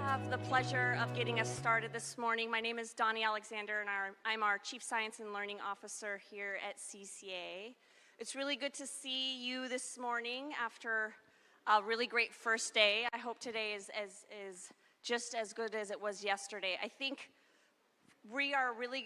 have the pleasure of getting us started this morning. My name is Donnie Alexander, and I'm our Chief Science and Learning Officer here at CCA. It's really good to see you this morning after a really great first day. I hope today is just as good as it was yesterday. I think we are really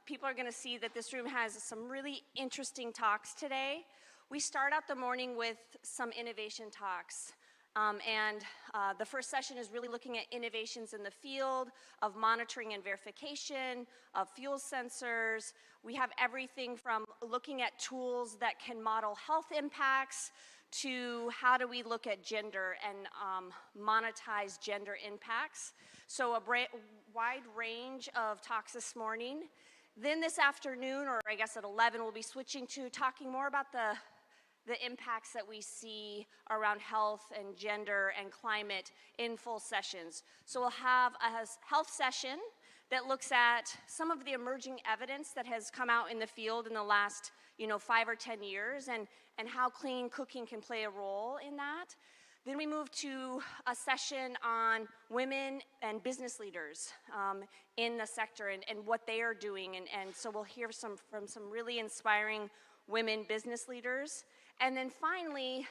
people are gonna see that this room has some really interesting talks today. We start out the morning with some innovation talks. The first session is really looking at innovations in the field of monitoring and verification, of fuel sensors. We have everything from looking at tools that can model health impacts to how do we look at gender and monetize gender impacts. So a wide range of talks this morning. Then this afternoon, or I guess at 11, we'll be switching to talking more about the impacts that we see around health and gender and climate in full sessions. So we'll have a health session that looks at some of the emerging evidence that has come out in the field in the last 5 or 10 years and how clean cooking can play a role in that. Then we move to a session on women and business leaders in the sector and what they are doing. And so we'll hear from some really inspiring women business leaders. And then finally,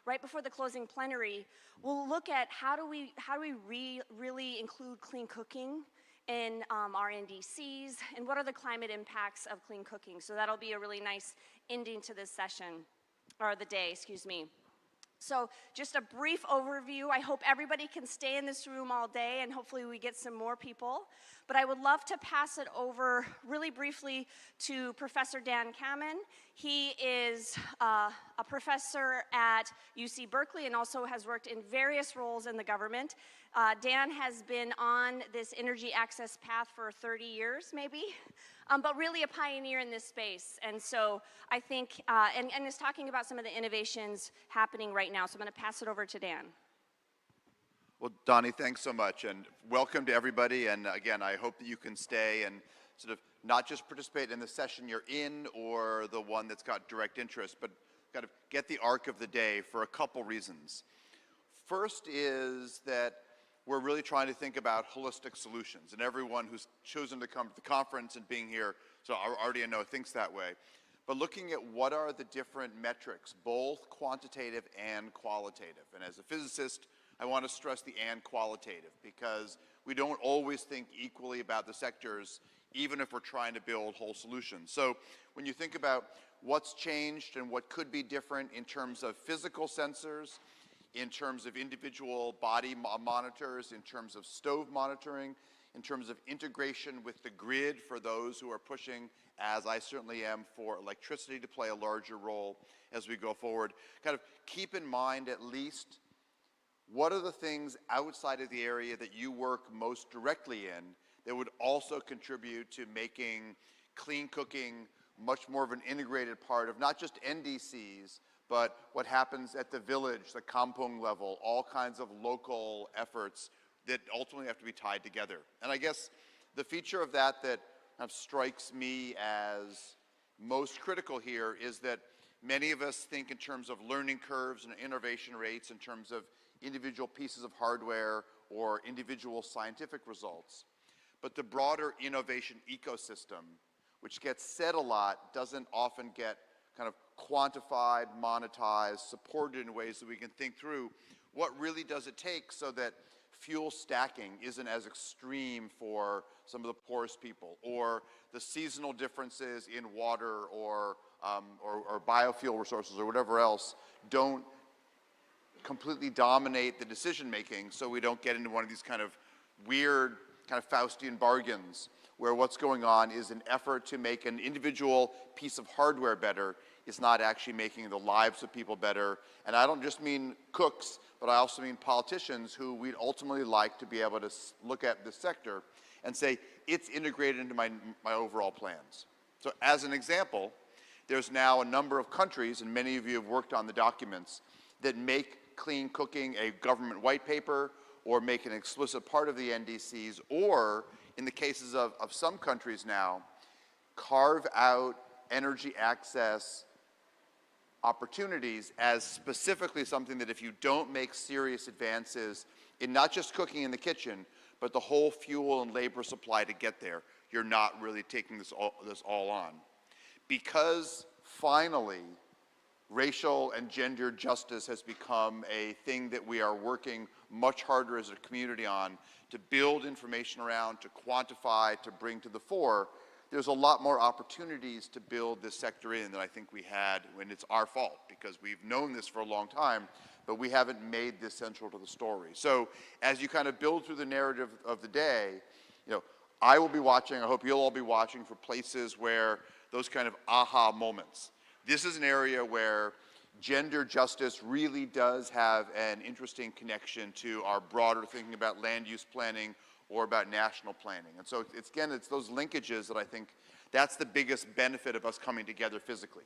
right before the closing plenary, we'll look at how do we really include clean cooking in our NDCs, and what are the climate impacts of clean cooking. So that'll be a really nice ending to this session, or the day, excuse me. So just a brief overview. I hope everybody can stay in this room all day, and hopefully we get some more people. But I would love to pass it over really briefly to Professor Dan Kamen. He is a professor at UC Berkeley and also has worked in various roles in the government. Dan has been on this energy access path for 30 years, maybe, but really a pioneer in this space. And so I think, and is talking about some of the innovations happening right now. So I'm going to pass it over to Dan. Well, Donnie, thanks so much, and welcome to everybody. And again, I hope that you can stay and sort of not just participate in the session you're in or the one that's got direct interest, but kind of get the arc of the day for a couple reasons. First is that we're really trying to think about holistic solutions, and everyone who's chosen to come to the conference and being here, so I already know thinks that way. But looking at what are the different metrics, both quantitative and qualitative. And as a physicist, I want to stress the and qualitative, because we don't always think equally about the sectors, even if we're trying to build whole solutions. So when you think about what's changed and what could be different in terms of physical sensors, in terms of individual body monitors, in terms of stove monitoring, in terms of integration with the grid for those who are pushing, as I certainly am, for electricity to play a larger role as we go forward. Kind of keep in mind at least what are the things outside of the area that you work most directly in that would also contribute to making clean cooking much more of an integrated part of not just NDCs, but what happens at the village, the kampung level, all kinds of local efforts that ultimately have to be tied together. And I guess the feature of that kind of strikes me as most critical here is that many of us think in terms of learning curves and innovation rates, in terms of individual pieces of hardware or individual scientific results. But the broader innovation ecosystem, which gets said a lot, doesn't often get kind of quantified, monetized, supported in ways that we can think through what really does it take so that fuel stacking isn't as extreme for some of the poorest people, or the seasonal differences in water or biofuel resources or whatever else don't completely dominate the decision making, so we don't get into one of these kind of weird kind of Faustian bargains where what's going on is an effort to make an individual piece of hardware better is not actually making the lives of people better. And I don't just mean cooks, but I also mean politicians who we'd ultimately like to be able to look at this sector and say, it's integrated into my overall plans. So as an example, there's now a number of countries, and many of you have worked on the documents, that make clean cooking a government white paper or make an explicit part of the NDCs, or in the cases of some countries now, carve out energy access opportunities as specifically something that if you don't make serious advances in not just cooking in the kitchen, but the whole fuel and labor supply to get there, you're not really taking this all on. Because finally, racial and gender justice has become a thing that we are working much harder as a community on to build information around, to quantify, to bring to the fore. There's a lot more opportunities to build this sector in than I think we had when it's our fault, because we've known this for a long time, but we haven't made this central to the story. So as you kind of build through the narrative of the day, I will be watching, I hope you'll all be watching for places where those kind of aha moments. This is an area where gender justice really does have an interesting connection to our broader thinking about land use planning or about national planning. And so it's those linkages that I think that's the biggest benefit of us coming together physically.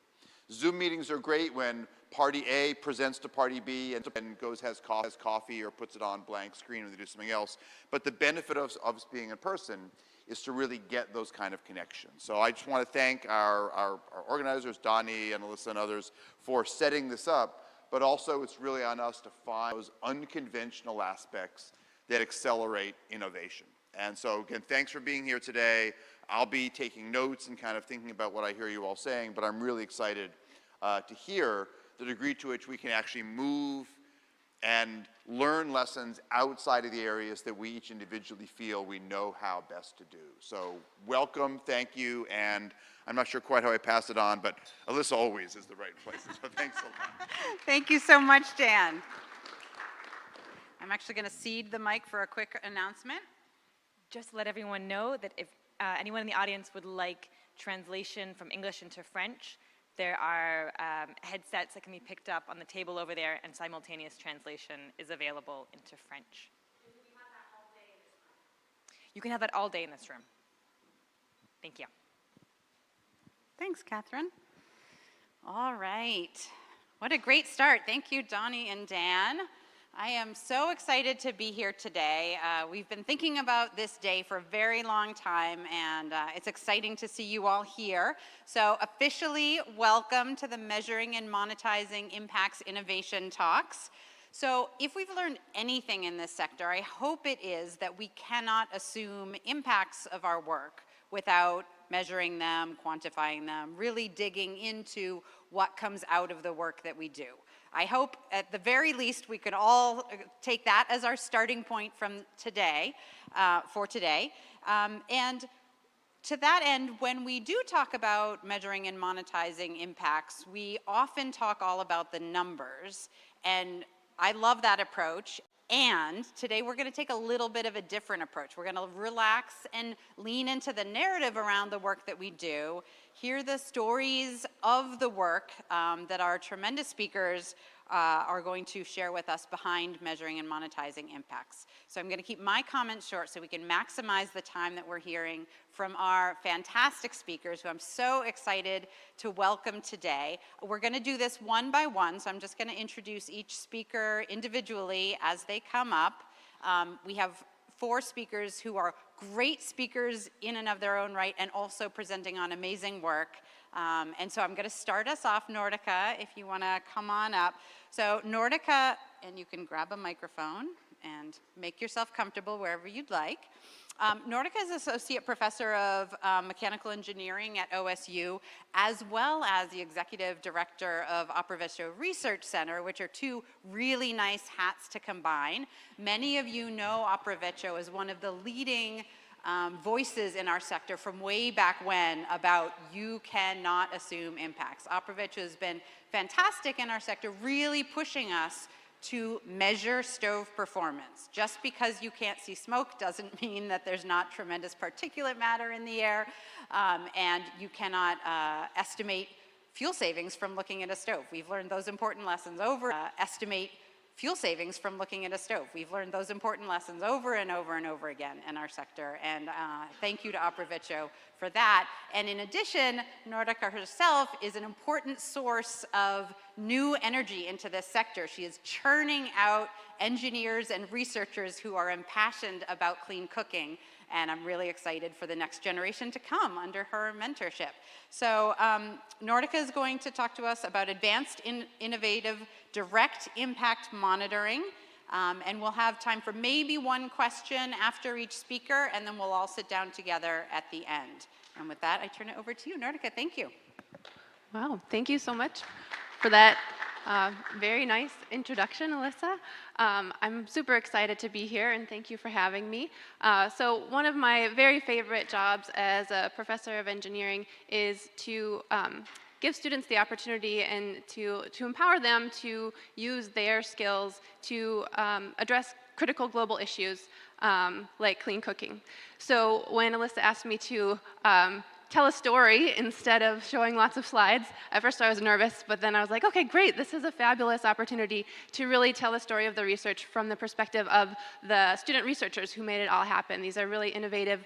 Zoom meetings are great when party A presents to party B and goes has coffee or puts it on blank screen when they do something else. But the benefit of us being in person is to really get those kind of connections. So I just want to thank our organizers, Donnie and Alyssa and others, for setting this up, but also it's really on us to find those unconventional aspects that accelerate innovation. And so again, thanks for being here today. I'll be taking notes and kind of thinking about what I hear you all saying, but I'm really excited to hear the degree to which we can actually move and learn lessons outside of the areas that we each individually feel we know how best to do. So welcome, thank you, and I'm not sure quite how I pass it on, but Alyssa always is the right place, so thanks a lot. Thank you so much, Dan. I'm actually going to cede the mic for a quick announcement. Just to let everyone know that if anyone in the audience would like translation from English into French, there are headsets that can be picked up on the table over there, and simultaneous translation is available into French. You can have that all day in this room. Thank you. Thanks, Catherine. All right. What a great start. Thank you, Donnie and Dan. I am so excited to be here today. We've been thinking about this day for a very long time, and it's exciting to see you all here. So officially, welcome to the Measuring and Monetizing Impacts Innovation Talks. So if we've learned anything in this sector, I hope it is that we cannot assume impacts of our work without measuring them, quantifying them, really digging into what comes out of the work that we do. I hope at the very least we could all take that as our starting point from today, for today. And to that end, when we do talk about measuring and monetizing impacts, we often talk all about the numbers. And I love that approach. And today we're going to take a little bit of a different approach. We're going to relax and lean into the narrative around the work that we do, hear the stories of the work that our tremendous speakers are going to share with us behind measuring and monetizing impacts. So I'm going to keep my comments short so we can maximize the time that we're hearing from our fantastic speakers, who I'm so excited to welcome today. We're going to do this one by one, so I'm just going to introduce each speaker individually as they come up. We have 4 speakers who are great speakers in and of their own right, and also presenting on amazing work. And so I'm going to start us off. Nordica, if you want to come on up. So Nordica, and you can grab a microphone and make yourself comfortable wherever you'd like. Nordica is Associate Professor of Mechanical Engineering at OSU, as well as the Executive Director of Aprovecho Research Center, which are 2 really nice hats to combine. Many of you know Aprovecho as one of the leading voices in our sector from way back when about you cannot assume impacts. Aprovecho has been fantastic in our sector, really pushing us to measure stove performance. Just because you can't see smoke doesn't mean that there's not tremendous particulate matter in the air, and you cannot estimate fuel savings from looking at a stove. We've learned those important lessons over. Fuel savings from looking at a stove. We've learned those important lessons over and over and over again in our sector, and thank you to Aprovecho for that. And in addition, Nordica herself is an important source of new energy into this sector. She is churning out engineers and researchers who are impassioned about clean cooking, and I'm really excited for the next generation to come under her mentorship. So Nordica is going to talk to us about advanced innovative direct impact monitoring, and we'll have time for maybe one question after each speaker, and then we'll all sit down together at the end. And with that, I turn it over to you, Nordica. Thank you. Wow, thank you so much for that very nice introduction, Alyssa. I'm super excited to be here, and thank you for having me. So one of my very favorite jobs as a professor of engineering is to give students the opportunity and to empower them to use their skills to address critical global issues like clean cooking. So when Alyssa asked me to tell a story instead of showing lots of slides, at first I was nervous, but then I was like, okay, great, this is a fabulous opportunity to really tell the story of the research from the perspective of the student researchers who made it all happen. These are really innovative,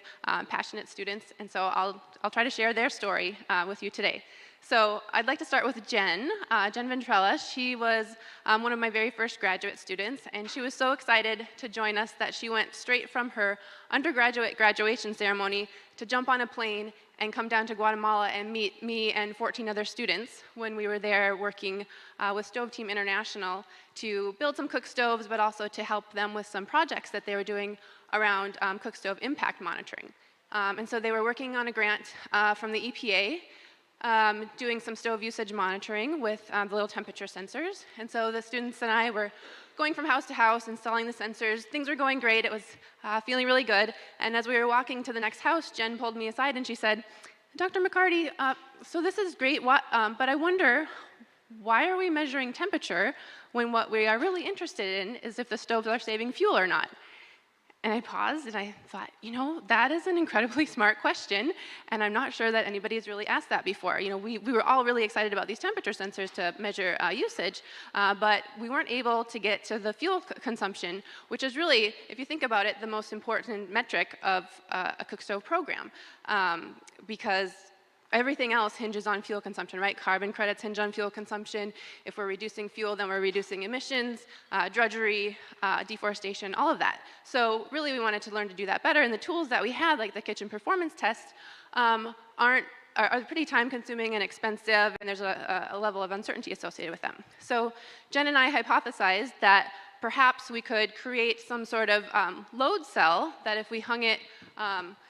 passionate students, and so I'll try to share their story with you today. So I'd like to start with Jen Ventrella. She was one of my very first graduate students, and she was so excited to join us that she went straight from her undergraduate graduation ceremony to jump on a plane and come down to Guatemala and meet me and 14 other students when we were there working with Stove Team International to build some cook stoves, but also to help them with some projects that they were doing around cook stove impact monitoring. And so they were working on a grant from the EPA, doing some stove usage monitoring with the little temperature sensors. And so the students and I were going from house to house, installing the sensors. Things were going great. It was feeling really good. And as we were walking to the next house, Jen pulled me aside and she said, Dr. MacCarty, so this is great, but I wonder, why are we measuring temperature when what we are really interested in is if the stoves are saving fuel or not? And I paused and I thought, you know, that is an incredibly smart question, and I'm not sure that anybody has really asked that before. You know, we were all really excited about these temperature sensors to measure usage, but we weren't able to get to the fuel consumption, which is really, if you think about it, the most important metric of a cook stove program, because everything else hinges on fuel consumption, right? Carbon credits hinge on fuel consumption. If we're reducing fuel, then we're reducing emissions, drudgery, deforestation, all of that. So really, we wanted to learn to do that better. And the tools that we had, like the kitchen performance test, are pretty time-consuming and expensive, and there's a level of uncertainty associated with them. So Jen and I hypothesized that perhaps we could create some sort of load cell that if we hung it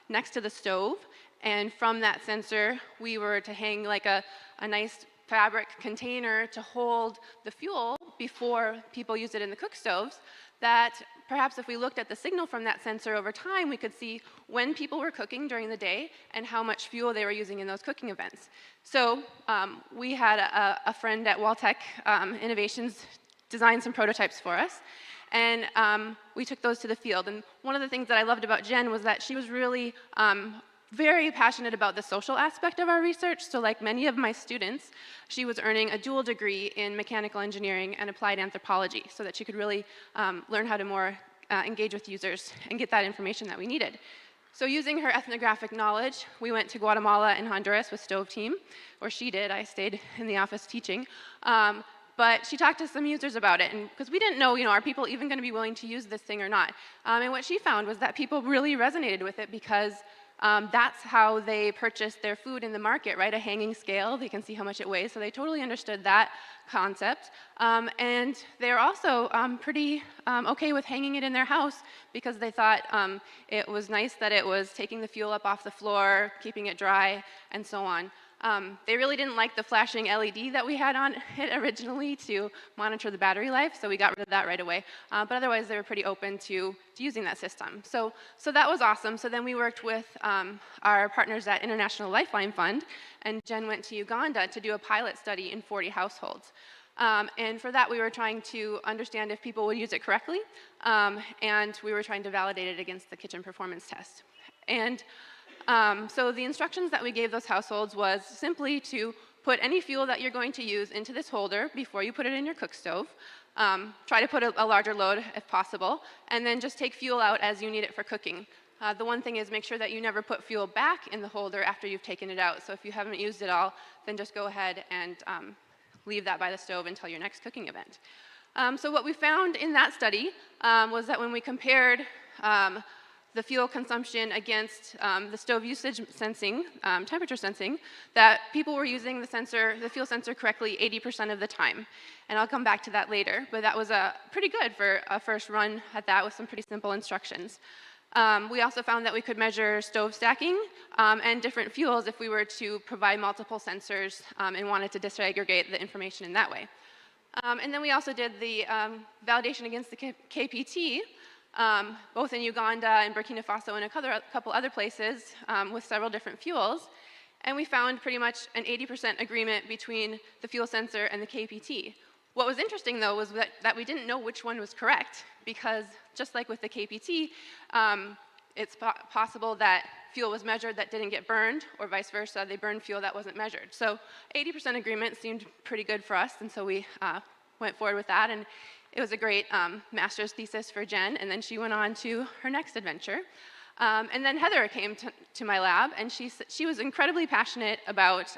next to the stove, and from that sensor, we were to hang like a nice fabric container to hold the fuel before people use it in the cook stoves, that perhaps if we looked at the signal from that sensor over time, we could see when people were cooking during the day and how much fuel they were using in those cooking events. So we had a friend at Waltech Innovations design some prototypes for us. And we took those to the field. And one of the things that I loved about Jen was that she was really very passionate about the social aspect of our research. So like many of my students, she was earning a dual degree in mechanical engineering and applied anthropology so that she could really learn how to more engage with users and get that information that we needed. So using her ethnographic knowledge, we went to Guatemala and Honduras with Stove Team, or she did. I stayed in the office teaching. But she talked to some users about it, and because we didn't know, are people even going to be willing to use this thing or not? And what she found was that people really resonated with it because that's how they purchase their food in the market, right? A hanging scale, they can see how much it weighs, so they totally understood that concept. And they're also pretty okay with hanging it in their house because they thought it was nice that it was taking the fuel up off the floor, keeping it dry, and so on. They really didn't like the flashing LED that we had on it originally to monitor the battery life, so we got rid of that right away. But otherwise, they were pretty open to using that system. So that was awesome. So then we worked with our partners at International Lifeline Fund, and Jen went to Uganda to do a pilot study in 40 households. And for that, we were trying to understand if people would use it correctly, and we were trying to validate it against the kitchen performance test. And so the instructions that we gave those households was simply to put any fuel that you're going to use into this holder before you put it in your cook stove. Try to put a larger load if possible, and then just take fuel out as you need it for cooking. The one thing is make sure that you never put fuel back in the holder after you've taken it out. So if you haven't used it all, then just go ahead and leave that by the stove until your next cooking event. So what we found in that study was that when we compared the fuel consumption against the stove usage sensing, temperature sensing, that people were using the fuel sensor correctly 80% of the time. And I'll come back to that later, but that was pretty good for a first run at that with some pretty simple instructions. We also found that we could measure stove stacking and different fuels if we were to provide multiple sensors and wanted to disaggregate the information in that way. And then we also did the validation against the KPT, both in Uganda and Burkina Faso and a couple other places with several different fuels. And we found pretty much an 80% agreement between the fuel sensor and the KPT. What was interesting, though, was that we didn't know which one was correct, because just like with the KPT, it's possible that fuel was measured that didn't get burned, or vice versa, they burned fuel that wasn't measured. So 80% agreement seemed pretty good for us, and so we went forward with that, and it was a great master's thesis for Jen, and then she went on to her next adventure. And then Heather came to my lab, and she was incredibly passionate about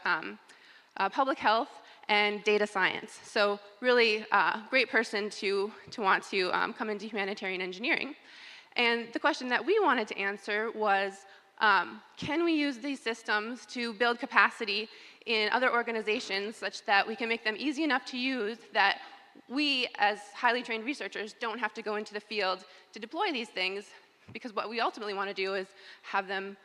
public health and data science. So really great person to want to come into humanitarian engineering. And the question that we wanted to answer was, can we use these systems to build capacity in other organizations such that we can make them easy enough to use that we, as highly trained researchers, don't have to go into the field to deploy these things, because what we ultimately want to do is have them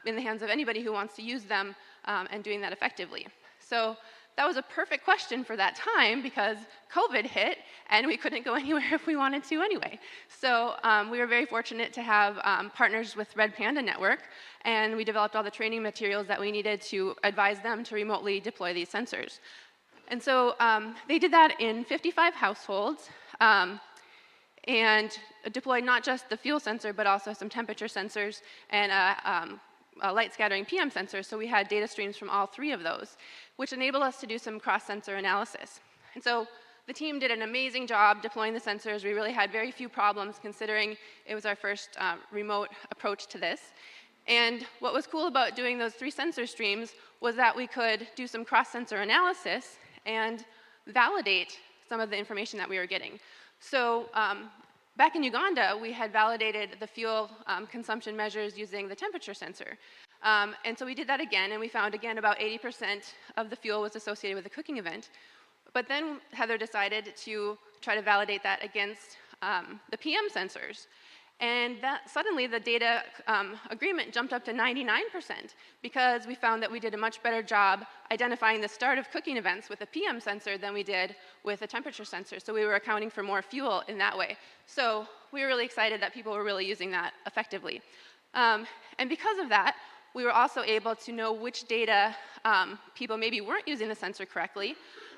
in the hands of anybody who wants to use them and doing that effectively. So that was a perfect question for that time, because COVID hit and we couldn't go anywhere if we wanted to anyway. So we were very fortunate to have partners with Red Panda Network, and we developed all the training materials that we needed to advise them to remotely deploy these sensors. And so they did that in 55 households and deployed not just the fuel sensor, but also some temperature sensors and a light scattering PM sensor. So we had data streams from all three of those, which enabled us to do some cross-sensor analysis. And so the team did an amazing job deploying the sensors. We really had very few problems, considering it was our first remote approach to this. And what was cool about doing those 3 sensor streams was that we could do some cross-sensor analysis and validate some of the information that we were getting. So back in Uganda, we had validated the fuel consumption measures using the temperature sensor. And so we did that again, and we found, again, about 80% of the fuel was associated with the cooking event. But then Heather decided to try to validate that against the PM sensors. And suddenly the data agreement jumped up to 99%, because we found that we did a much better job identifying the start of cooking events with a PM sensor than we did with a temperature sensor. So we were accounting for more fuel in that way. So we were really excited that people were really using that effectively. And because of that, we were also able to know which data people maybe weren't using the sensor correctly,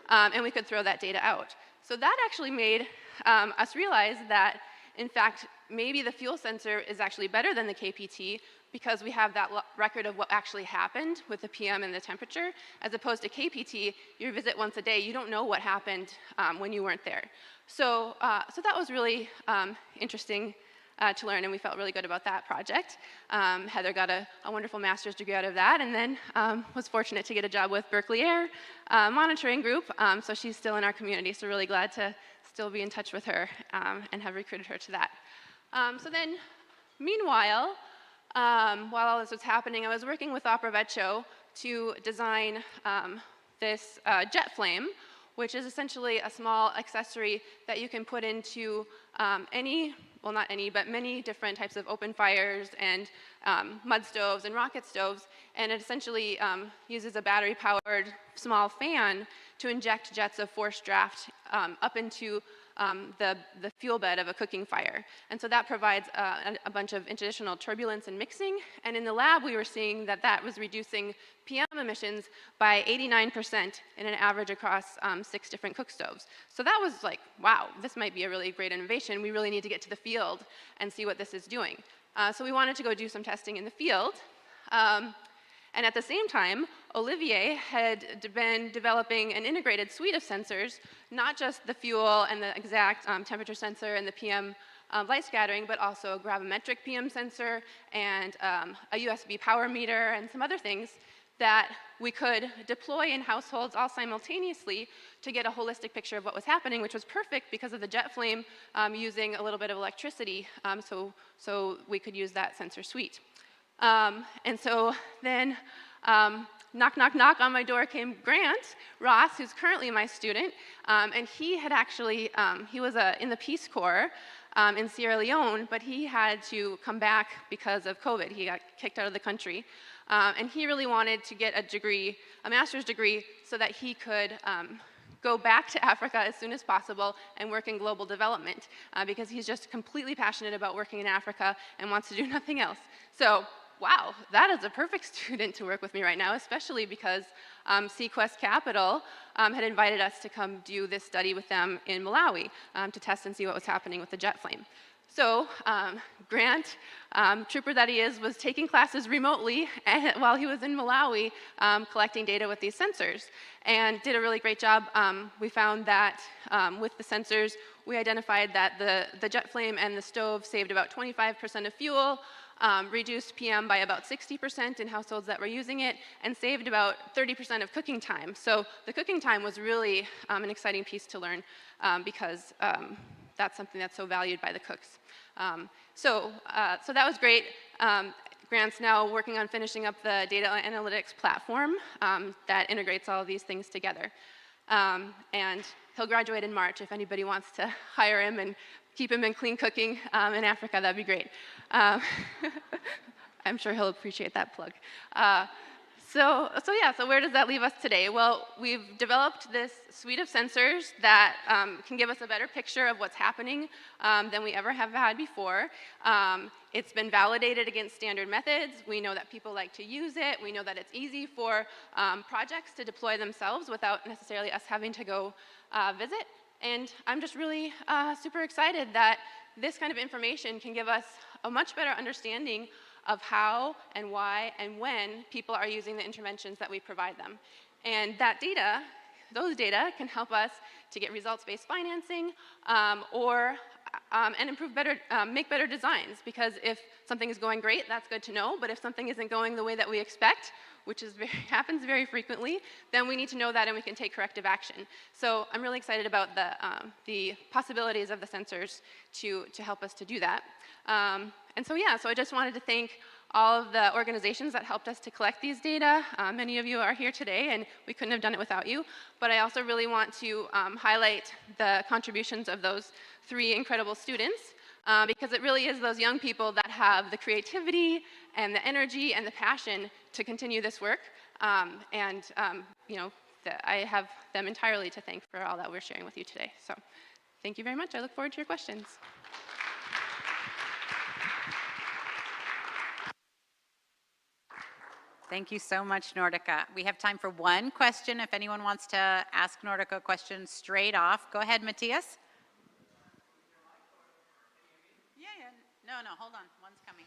and we could throw that data out. So that actually made us realize that, in fact, maybe the fuel sensor is actually better than the KPT, because we have that record of what actually happened with the PM and the temperature, as opposed to KPT, you visit once a day, you don't know what happened when you weren't there. So, so that was really interesting to learn, and we felt really good about that project. Heather got a wonderful master's degree out of that, and then was fortunate to get a job with Berkeley Air Monitoring Group, so she's still in our community, so really glad to still be in touch with her and have recruited her to that. So then, meanwhile, while all this was happening, I was working with Opera Vecchio to design this jet flame, which is essentially a small accessory that you can put into well, not any, but many different types of open fires and mud stoves and rocket stoves, and it essentially uses a battery-powered small fan to inject jets of forced draft up into the fuel bed of a cooking fire. And so that provides a bunch of additional turbulence and mixing, and in the lab we were seeing that that was reducing PM emissions by 89% in an average across 6 different cook stoves. So that was like, wow, this might be a really great innovation. We really need to get to the field and see what this is doing. So we wanted to go do some testing in the field. And at the same time, Olivier had been developing an integrated suite of sensors, not just the fuel and the exact temperature sensor and the PM light scattering, but also a gravimetric PM sensor and a USB power meter and some other things, that we could deploy in households all simultaneously to get a holistic picture of what was happening, which was perfect because of the jet flame using a little bit of electricity, so we could use that sensor suite. And so then, knock, knock, knock, on my door came Grant Ross, who's currently my student, and he had actually, he was in the Peace Corps in Sierra Leone, but he had to come back because of COVID. He got kicked out of the country. And he really wanted to get a degree, a master's degree, so that he could go back to Africa as soon as possible and work in global development, because he's just completely passionate about working in Africa and wants to do nothing else. So, wow, that is a perfect student to work with me right now, especially because Sequest Capital had invited us to come do this study with them in Malawi to test and see what was happening with the jet flame. So Grant, trooper that he is, was taking classes remotely while he was in Malawi collecting data with these sensors, and did a really great job. We found that with the sensors, we identified that the jet flame and the stove saved about 25% of fuel, reduced PM by about 60% in households that were using it, and saved about 30% of cooking time. So the cooking time was really an exciting piece to learn because that's something that's so valued by the cooks. So that was great. Grant's now working on finishing up the data analytics platform that integrates all of these things together. And he'll graduate in March. If anybody wants to hire him and keep him in clean cooking in Africa, that'd be great. I'm sure he'll appreciate that plug. So where does that leave us today? Well, we've developed this suite of sensors that can give us a better picture of what's happening than we ever have had before. It's been validated against standard methods. We know that people like to use it. We know that it's easy for projects to deploy themselves without necessarily us having to go visit. And I'm just really super excited that this kind of information can give us a much better understanding of how and why and when people are using the interventions that we provide them. And that data, those data can help us to get results-based financing and improve better, make better designs, because if something is going great, that's good to know, but if something isn't going the way that we expect, which is happens very frequently, then we need to know that and we can take corrective action. So I'm really excited about the possibilities of the sensors to help us to do that. And so I just wanted to thank all of the organizations that helped us to collect these data. Many of you are here today, and we couldn't have done it without you. But I also really want to highlight the contributions of those 3 incredible students, because it really is those young people that have the creativity and the energy and the passion to continue this work. I have them entirely to thank for all that we're sharing with you today. So thank you very much. I look forward to your questions. Thank you so much, Nordica. We have time for one question. If anyone wants to ask Nordica a question straight off, go ahead, Matthias. Yeah. No, hold on. One's coming.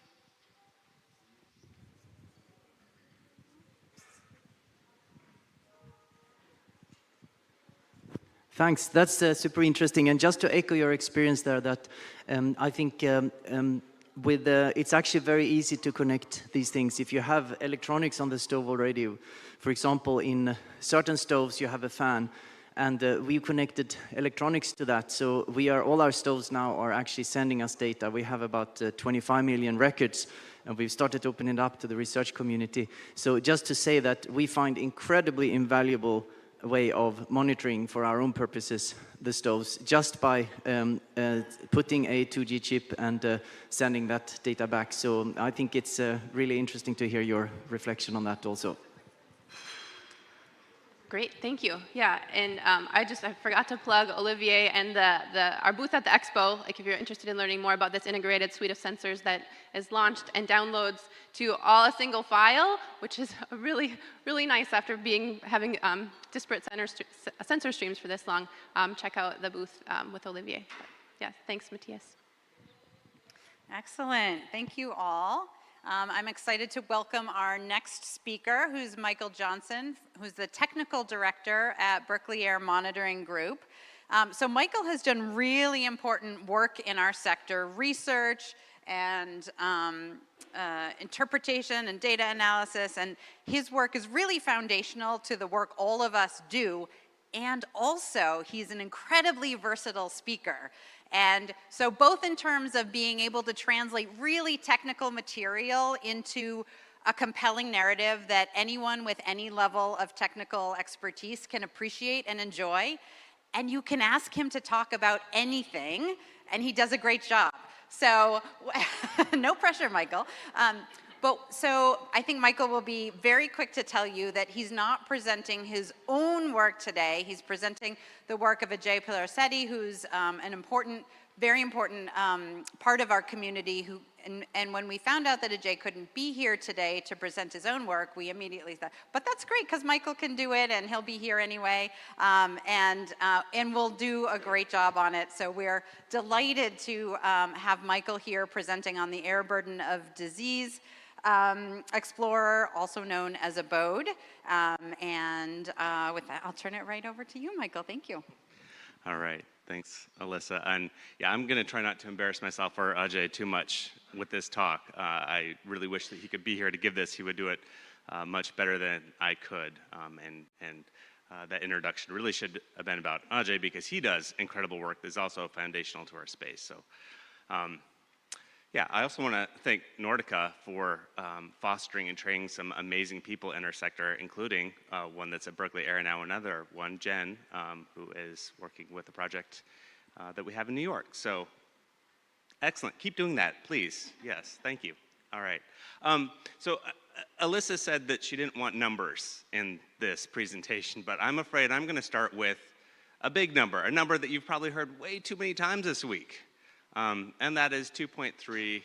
Thanks. That's super interesting. And just to echo your experience there, that I think it's actually very easy to connect these things. If you have electronics on the stove already, for example, in certain stoves you have a fan, and we connected electronics to that. So all our stoves now are actually sending us data. We have about 25 million records, and we've started opening it up to the research community. So just to say that we find incredibly invaluable way of monitoring for our own purposes the stoves just by putting a 2G chip and sending that data back. So I think it's really interesting to hear your reflection on that also. Great, thank you. Yeah, and I forgot to plug Olivier and our booth at the Expo. Like, if you're interested in learning more about this integrated suite of sensors that is launched and downloads to all a single file, which is really, really nice after having disparate sensor streams for this long. Check out the booth with Olivier. But, yeah, thanks, Matthias. Excellent. Thank you all. I'm excited to welcome our next speaker, who's Michael Johnson, who's the Technical Director at Berkeley Air Monitoring Group. So Michael has done really important work in our sector, research and interpretation and data analysis, and his work is really foundational to the work all of us do, and also he's an incredibly versatile speaker. And so both in terms of being able to translate really technical material into a compelling narrative that anyone with any level of technical expertise can appreciate and enjoy, and you can ask him to talk about anything, and he does a great job. So, no pressure, Michael. So I think Michael will be very quick to tell you that he's not presenting his own work today. He's presenting the work of Ajay Pilarsetti, who's an important, very important part of our community. And when we found out that Ajay couldn't be here today to present his own work, we immediately thought, but that's great because Michael can do it and he'll be here anyway, and we'll do a great job on it. So we're delighted to have Michael here presenting on the air burden of disease explorer, also known as ABODE. With that, I'll turn it right over to you, Michael. Thank you. All right, thanks, Alyssa. And yeah, I'm going to try not to embarrass myself or Ajay too much with this talk. I really wish that he could be here to give this. He would do it much better than I could. That introduction really should have been about Ajay because he does incredible work that's also foundational to our space. So, yeah, I also want to thank Nordica for fostering and training some amazing people in our sector, including one that's at Berkeley Air now, another one, Jen, who is working with a project that we have in New York. So, excellent. Keep doing that, please. Yes, thank you. All right. Alyssa said that she didn't want numbers in this presentation, but I'm afraid I'm going to start with a big number, a number that you've probably heard way too many times this week. And that is 2.3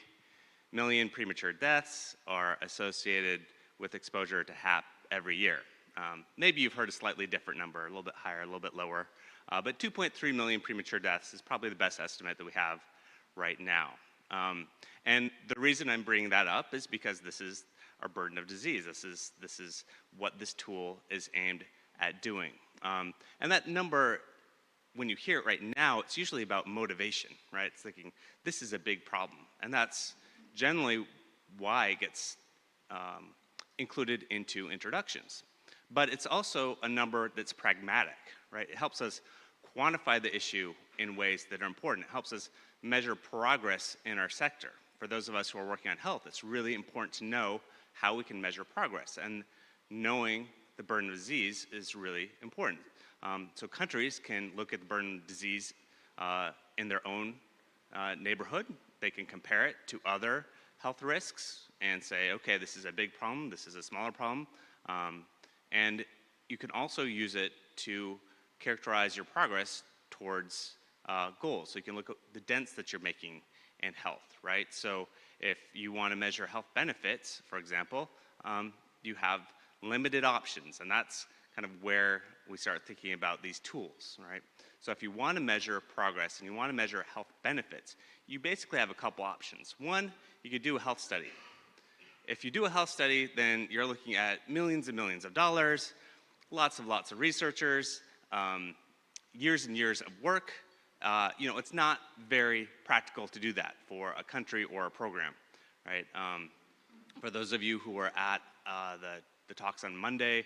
million premature deaths are associated with exposure to HAP every year. Maybe you've heard a slightly different number, a little bit higher, a little bit lower, but 2.3 million premature deaths is probably the best estimate that we have right now. And the reason I'm bringing that up is because this is our burden of disease. This is what this tool is aimed at doing. And that number, when you hear it right now, it's usually about motivation, right? It's thinking, this is a big problem. And that's generally why it gets included into introductions. But it's also a number that's pragmatic, right? It helps us quantify the issue in ways that are important. It helps us measure progress in our sector. For those of us who are working on health, it's really important to know how we can measure progress. And knowing the burden of disease is really important. So countries can look at the burden of disease in their own neighborhood. They can compare it to other health risks and say, okay, this is a big problem, this is a smaller problem. And you can also use it to characterize your progress towards goals. So you can look at the dents that you're making in health, right? So if you want to measure health benefits, for example, you have limited options, and that's kind of where we start thinking about these tools, right? So if you want to measure progress and you want to measure health benefits, you basically have a couple options. One, you could do a health study. If you do a health study, then you're looking at millions and millions of dollars, lots of researchers, years and years of work. It's not very practical to do that for a country or a program, right? For those of you who were at the talks on Monday,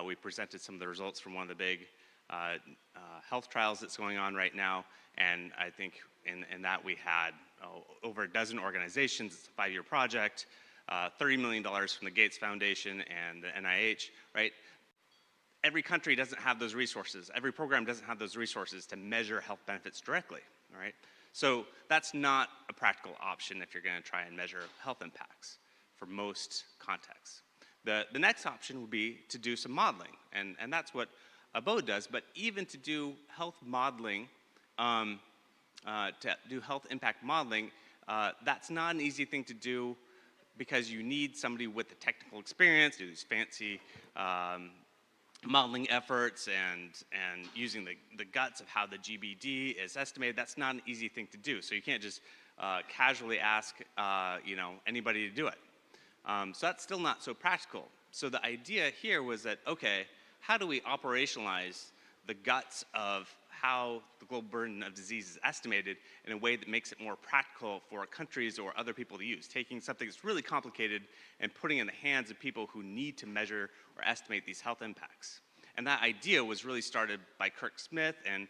we presented some of the results from one of the big health trials that's going on right now, and I think in that we had over a dozen organizations. It's a 5-year project, $30 million from the Gates Foundation and the NIH, right? Every country doesn't have those resources. Every program doesn't have those resources to measure health benefits directly, all right? So that's not a practical option if you're going to try and measure health impacts for most contexts. The next option would be to do some modeling, and that's what ABODE does, but even to do health modeling, to do health impact modeling, that's not an easy thing to do because you need somebody with the technical experience, do these fancy modeling efforts and using the guts of how the GBD is estimated. That's not an easy thing to do, so you can't just casually ask anybody to do it. So that's still not so practical. So the idea here was that, okay, how do we operationalize the guts of how the global burden of disease is estimated in a way that makes it more practical for countries or other people to use, taking something that's really complicated and putting it in the hands of people who need to measure or estimate these health impacts. And that idea was really started by Kirk Smith and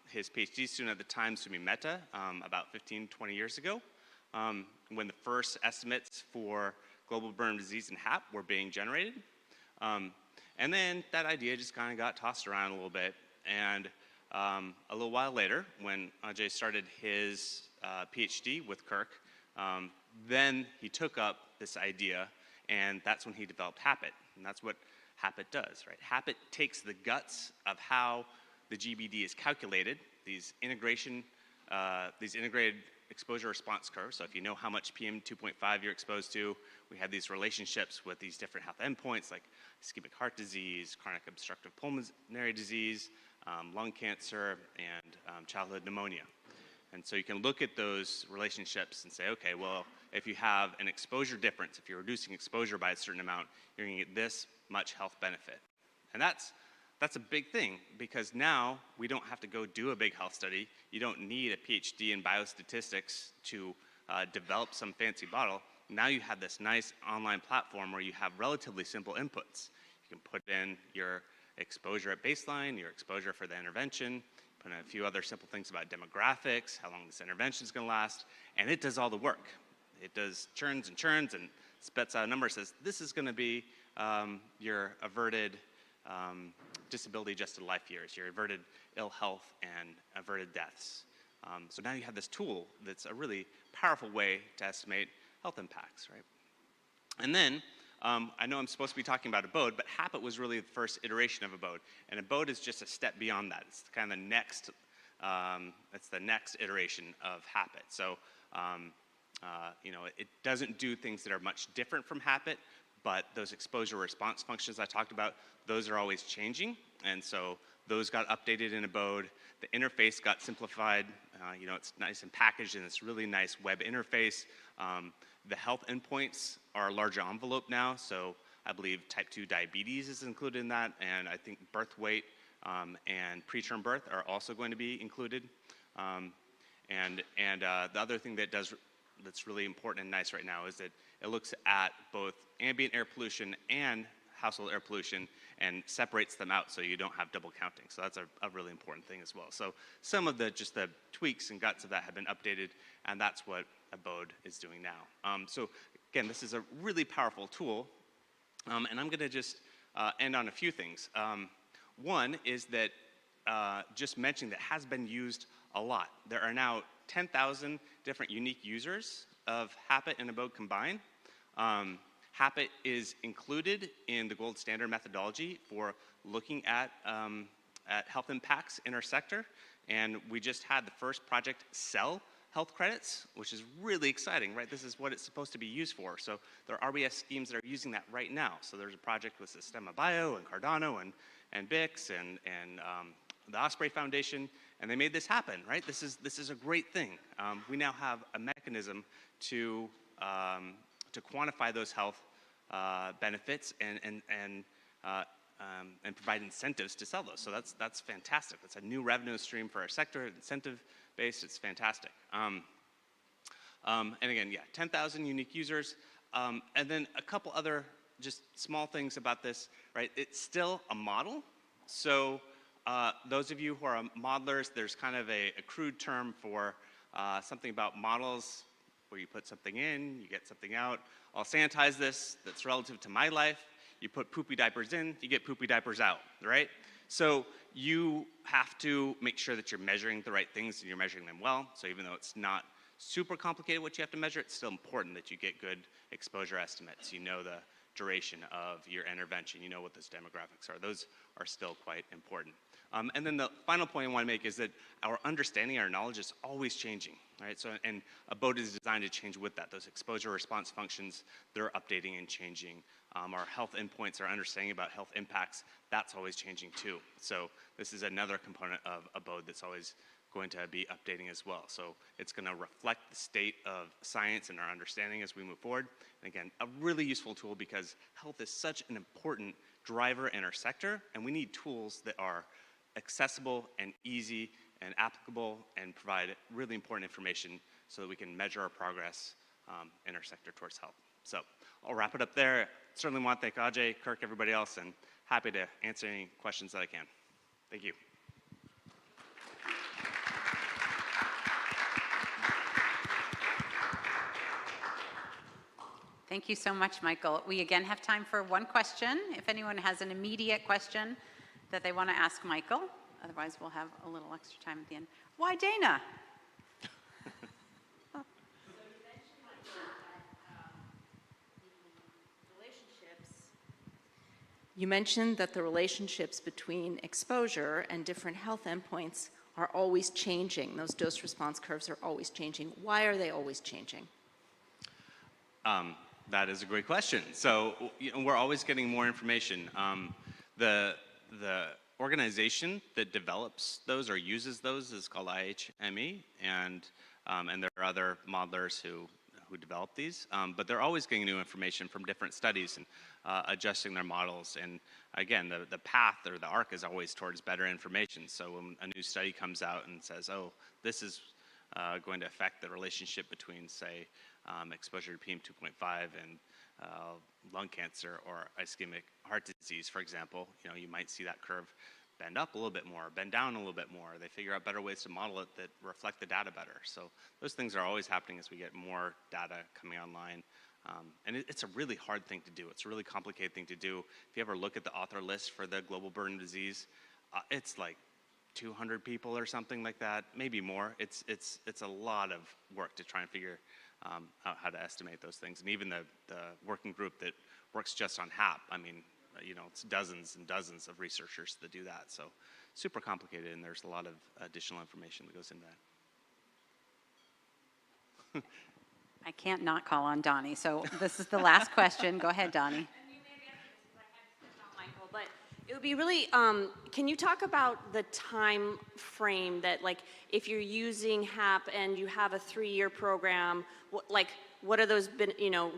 his PhD student at the time, Sumi Mehta, about 15, 20 years ago, when the first estimates for global burden of disease and HAP were being generated. And then that idea just kind of got tossed around a little bit. And a little while later, when Ajay started his PhD with Kirk, then he took up this idea, and that's when he developed HAPIT. And that's what HAPIT does, right? HAPIT takes the guts of how the GBD is calculated, these integrated exposure response curves. So if you know how much PM 2.5 you're exposed to, we have these relationships with these different health endpoints like ischemic heart disease, chronic obstructive pulmonary disease, lung cancer, and childhood pneumonia. And so you can look at those relationships and say, okay, well, if you have an exposure difference, if you're reducing exposure by a certain amount, you're going to get this much health benefit. And that's a big thing, because now we don't have to go do a big health study. You don't need a PhD in biostatistics to develop some fancy model. Now you have this nice online platform where you have relatively simple inputs. You can put in your exposure at baseline, your exposure for the intervention, put in a few other simple things about demographics, how long this intervention is going to last, and it does all the work. It does churns and churns and spits out a number, says this is going to be your averted disability-adjusted life years, your averted ill health and averted deaths. So now you have this tool that's a really powerful way to estimate health impacts, right? And then, I know I'm supposed to be talking about ABODE, but HAPIT was really the first iteration of ABODE, and ABODE is just a step beyond that. It's kind of the next, it's the next iteration of HAPIT. So, you know, it doesn't do things that are much different from HAPIT, but those exposure response functions I talked about, those are always changing, and so those got updated in ABODE. The interface got simplified. You know, it's nice and packaged in this really nice web interface. The health endpoints are a larger envelope now, so I believe type 2 diabetes is included in that, and I think birth weight and preterm birth are also going to be included. The other thing that that's really important and nice right now is that it looks at both ambient air pollution and household air pollution and separates them out so you don't have double counting. So that's a really important thing as well. So some of just the tweaks and guts of that have been updated, and that's what ABODE is doing now. So again, this is a really powerful tool, and I'm gonna just end on a few things. One is that just mentioning that has been used a lot. There are now 10,000 different unique users of HAPIT and ABODE combined. HAPIT is included in the gold standard methodology for looking at health impacts in our sector, and we just had the first project sell health credits, which is really exciting, right? This is what it's supposed to be used for. So there are RBS schemes that are using that right now. So there's a project with Sistema Bio and Cardano and BIX and the Osprey Foundation, and they made this happen, right? This is a great thing. We now have a mechanism to quantify those health benefits and provide incentives to sell those. So that's fantastic. That's a new revenue stream for our sector, incentive-based. It's fantastic. And again, yeah, 10,000 unique users. And then a couple other just small things about this, right? It's still a model. So those of you who are modelers, there's kind of a crude term for something about models where you put something in, you get something out. I'll sanitize this, that's relative to my life. You put poopy diapers in, you get poopy diapers out, right? So you have to make sure that you're measuring the right things and you're measuring them well. So even though it's not super complicated what you have to measure, it's still important that you get good exposure estimates. You know the duration of your intervention, you know what those demographics are. Those are still quite important. And then the final point I want to make is that our understanding, our knowledge is always changing, right? So, and ABODE is designed to change with that. Those exposure response functions, they're updating and changing. Our health endpoints, our understanding about health impacts, that's always changing too. So this is another component of ABODE that's always going to be updating as well. So it's going to reflect the state of science and our understanding as we move forward. And again, a really useful tool because health is such an important driver in our sector, and we need tools that are accessible and easy and applicable and provide really important information so that we can measure our progress in our sector towards health. So I'll wrap it up there. Certainly want to thank Ajay, Kirk, everybody else, and happy to answer any questions that I can. Thank you. Thank you so much, Michael. We again have time for one question. If anyone has an immediate question that they want to ask Michael, otherwise we'll have a little extra time at the end. Why Dana? You mentioned that the relationships between exposure and different health endpoints are always changing. Those dose response curves are always changing. Why are they always changing? That is a great question. So we're always getting more information. The organization that develops those or uses those is called IHME, and there are other modelers who develop these, but they're always getting new information from different studies and adjusting their models. And again, the path or the arc is always towards better information. So when a new study comes out and says, oh, this is going to affect the relationship between, say, exposure to PM2.5 and lung cancer or ischemic heart disease, for example, you might see that curve bend up a little bit more, bend down a little bit more. They figure out better ways to model it that reflect the data better. So those things are always happening as we get more data coming online. And it's a really hard thing to do. It's a really complicated thing to do. If you ever look at the author list for the global burden of disease, it's like 200 people or something like that, maybe more. It's a lot of work to try and figure out how to estimate those things. And even the working group that works just on HAP, I mean, it's dozens and dozens of researchers that do that. So super complicated, and there's a lot of additional information that goes into that. I can't not call on Donnie, so this is the last question. Go ahead, Donnie. And you may have answered this because I had to switch out Michael, but it would be really, can you talk about the time frame that, like, if you're using HAP and you have a 3-year program, what are those,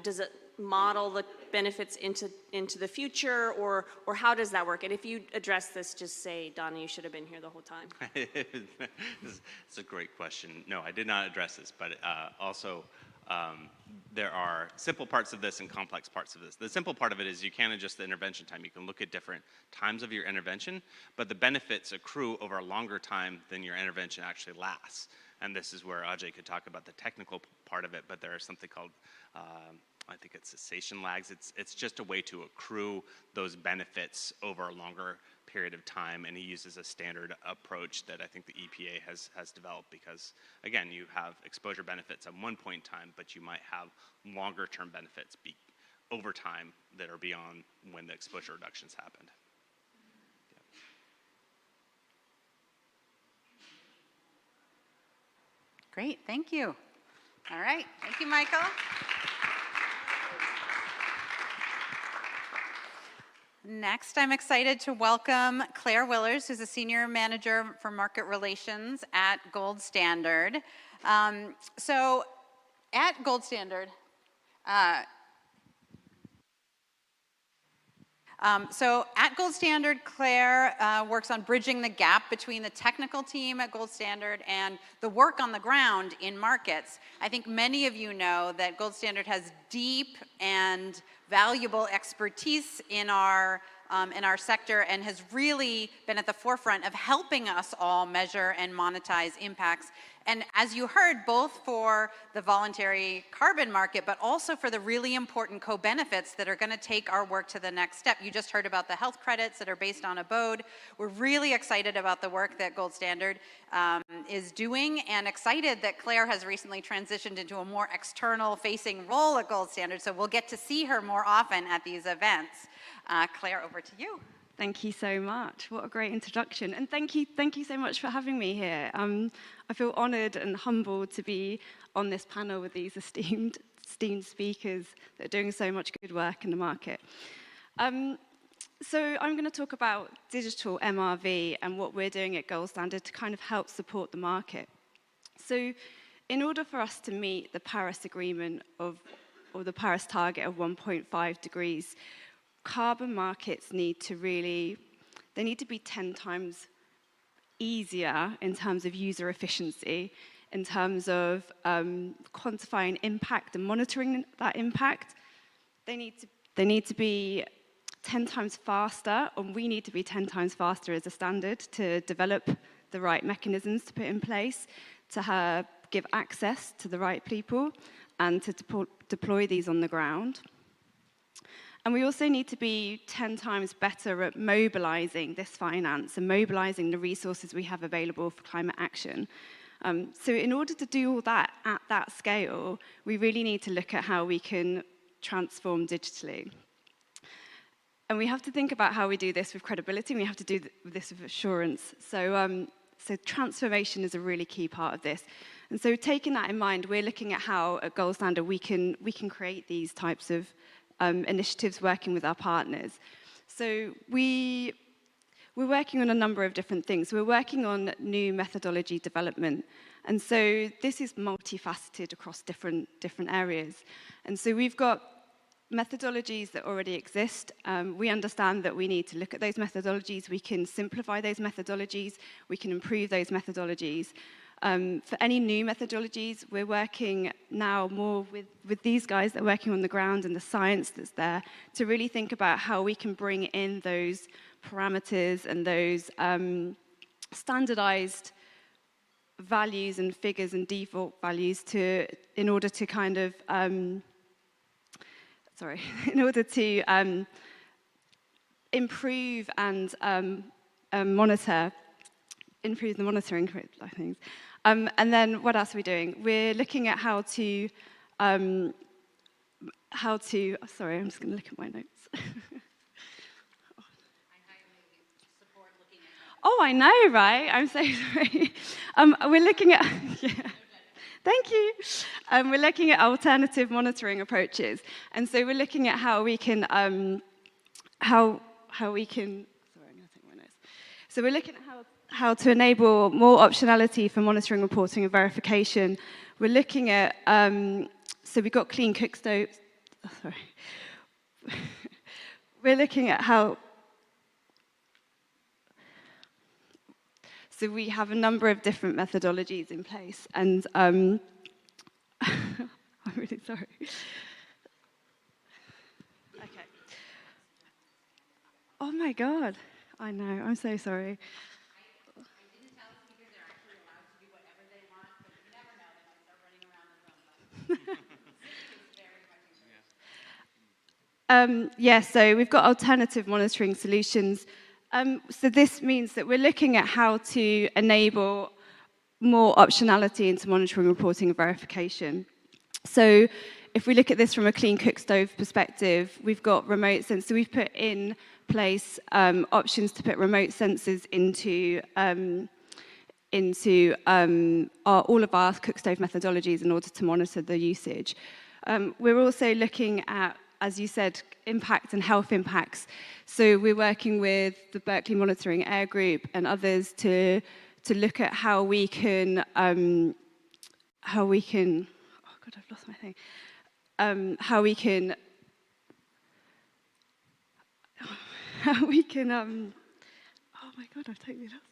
does it model the benefits into the future, or how does that work? And if you address this, just say, Donna, you should have been here the whole time. It's a great question. No, I did not address this, but also there are simple parts of this and complex parts of this. The simple part of it is you can adjust the intervention time. You can look at different times of your intervention, but the benefits accrue over a longer time than your intervention actually lasts. And this is where Ajay could talk about the technical part of it, but there is something called I think it's cessation lags. It's just a way to accrue those benefits over a longer period of time, and he uses a standard approach that I think the EPA has developed because, again, you have exposure benefits at one point in time, but you might have longer term benefits over time that are beyond when the exposure reductions happened. Great, thank you. All right, thank you, Michael. Next, I'm excited to welcome Claire Willers, who's a Senior Manager for Market Relations at Gold Standard. So at Gold Standard, Claire works on bridging the gap between the technical team at Gold Standard and the work on the ground in markets. I think many of you know that Gold Standard has deep and valuable expertise in our sector and has really been at the forefront of helping us all measure and monetize impacts. And as you heard, both for the voluntary carbon market, but also for the really important co-benefits that are going to take our work to the next step. You just heard about the health credits that are based on a BODE. We're really excited about the work that Gold Standard is doing, and excited that Claire has recently transitioned into a more external-facing role at Gold Standard, so we'll get to see her more often at these events. Claire, over to you. Thank you so much. What a great introduction. And thank you so much for having me here. I feel honored and humbled to be on this panel with these esteemed speakers that are doing so much good work in the market. So I'm going to talk about digital MRV and what we're doing at Gold Standard to kind of help support the market. So in order for us to meet the Paris Agreement or the Paris target of 1.5 degrees, carbon markets need to be 10 times easier in terms of user efficiency, in terms of quantifying impact and monitoring that impact. They need to be 10 times faster, and we need to be 10 times faster as a standard to develop the right mechanisms to put in place, to give access to the right people, and to deploy these on the ground. And we also need to be 10 times better at mobilizing this finance and mobilizing the resources we have available for climate action. So in order to do all that at that scale, we really need to look at how we can transform digitally. And we have to think about how we do this with credibility, and we have to do this with assurance. So transformation is a really key part of this. And so taking that in mind, we're looking at how at Gold Standard we can create these types of initiatives working with our partners. So we're working on a number of different things. We're working on new methodology development. And so this is multifaceted across different areas. And so we've got methodologies that already exist. We understand that we need to look at those methodologies. We can simplify those methodologies. We can improve those methodologies. For any new methodologies, we're working now more with these guys that are working on the ground and the science that's there to really think about how we can bring in those parameters and those standardized values and figures and default values in order to kind of improve and improve the monitoring things. And then what else are we doing? We're looking at how to sorry, I'm just going to look at my notes. Oh, I know, right? I'm so sorry. We're looking at, yeah. Thank you. We're looking at alternative monitoring approaches. And so we're looking at how we can, sorry, I'm going to take my notes. So we're looking at how to enable more optionality for monitoring, reporting, and verification. We're looking at, so we've got clean cook stoves, oh, sorry. We're looking at how, so we have a number of different methodologies in place, and I'm really sorry. Okay. Oh my God, I know, I'm so sorry. I didn't tell the speakers they're actually allowed to do whatever they want, but you never know, they might start running around and run. Yeah, so we've got alternative monitoring solutions. So this means that we're looking at how to enable more optionality into monitoring, reporting, and verification. So if we look at this from a clean cook stove perspective, we've got remote sensors. So we've put in place options to put remote sensors into all of our cook stove methodologies in order to monitor the usage. We're also looking at, as you said, impact and health impacts. So we're working with the Berkeley Monitoring Air Group and others to look at how we can, oh God, I've lost my thing. How we can, oh my God, I've totally lost.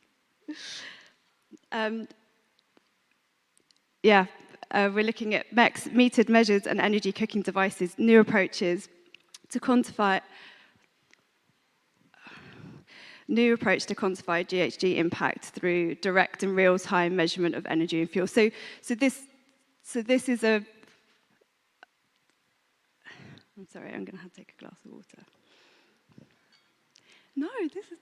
We're looking at metered measures and energy cooking devices, new approaches to quantify GHG impact through direct and real-time measurement of energy and fuel. So this is a. I'm sorry, I'm going to have to take a glass of water. No, this is.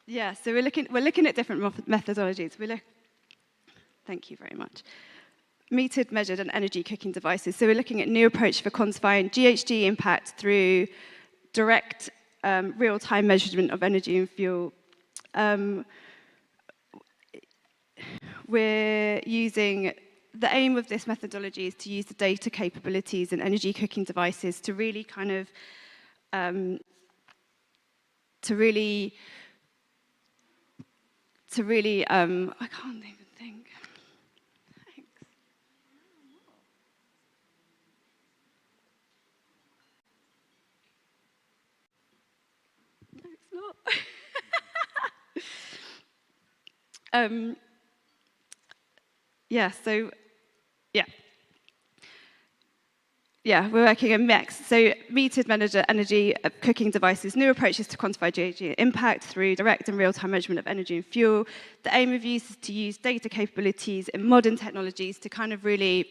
Yeah, so we're looking at different methodologies. Thank you very much. Metered, measured, and energy cooking devices. So we're looking at new approach for quantifying GHG impact through direct real-time measurement of energy and fuel. We're using, the aim of this methodology is to use the data capabilities and energy cooking devices to really kind of, I can't even think. Thanks. Yeah, so, yeah. Yeah, we're working on MEX, so metered measured energy cooking devices, new approaches to quantify GHG impact through direct and real-time measurement of energy and fuel. The aim of use is to use data capabilities in modern technologies to kind of really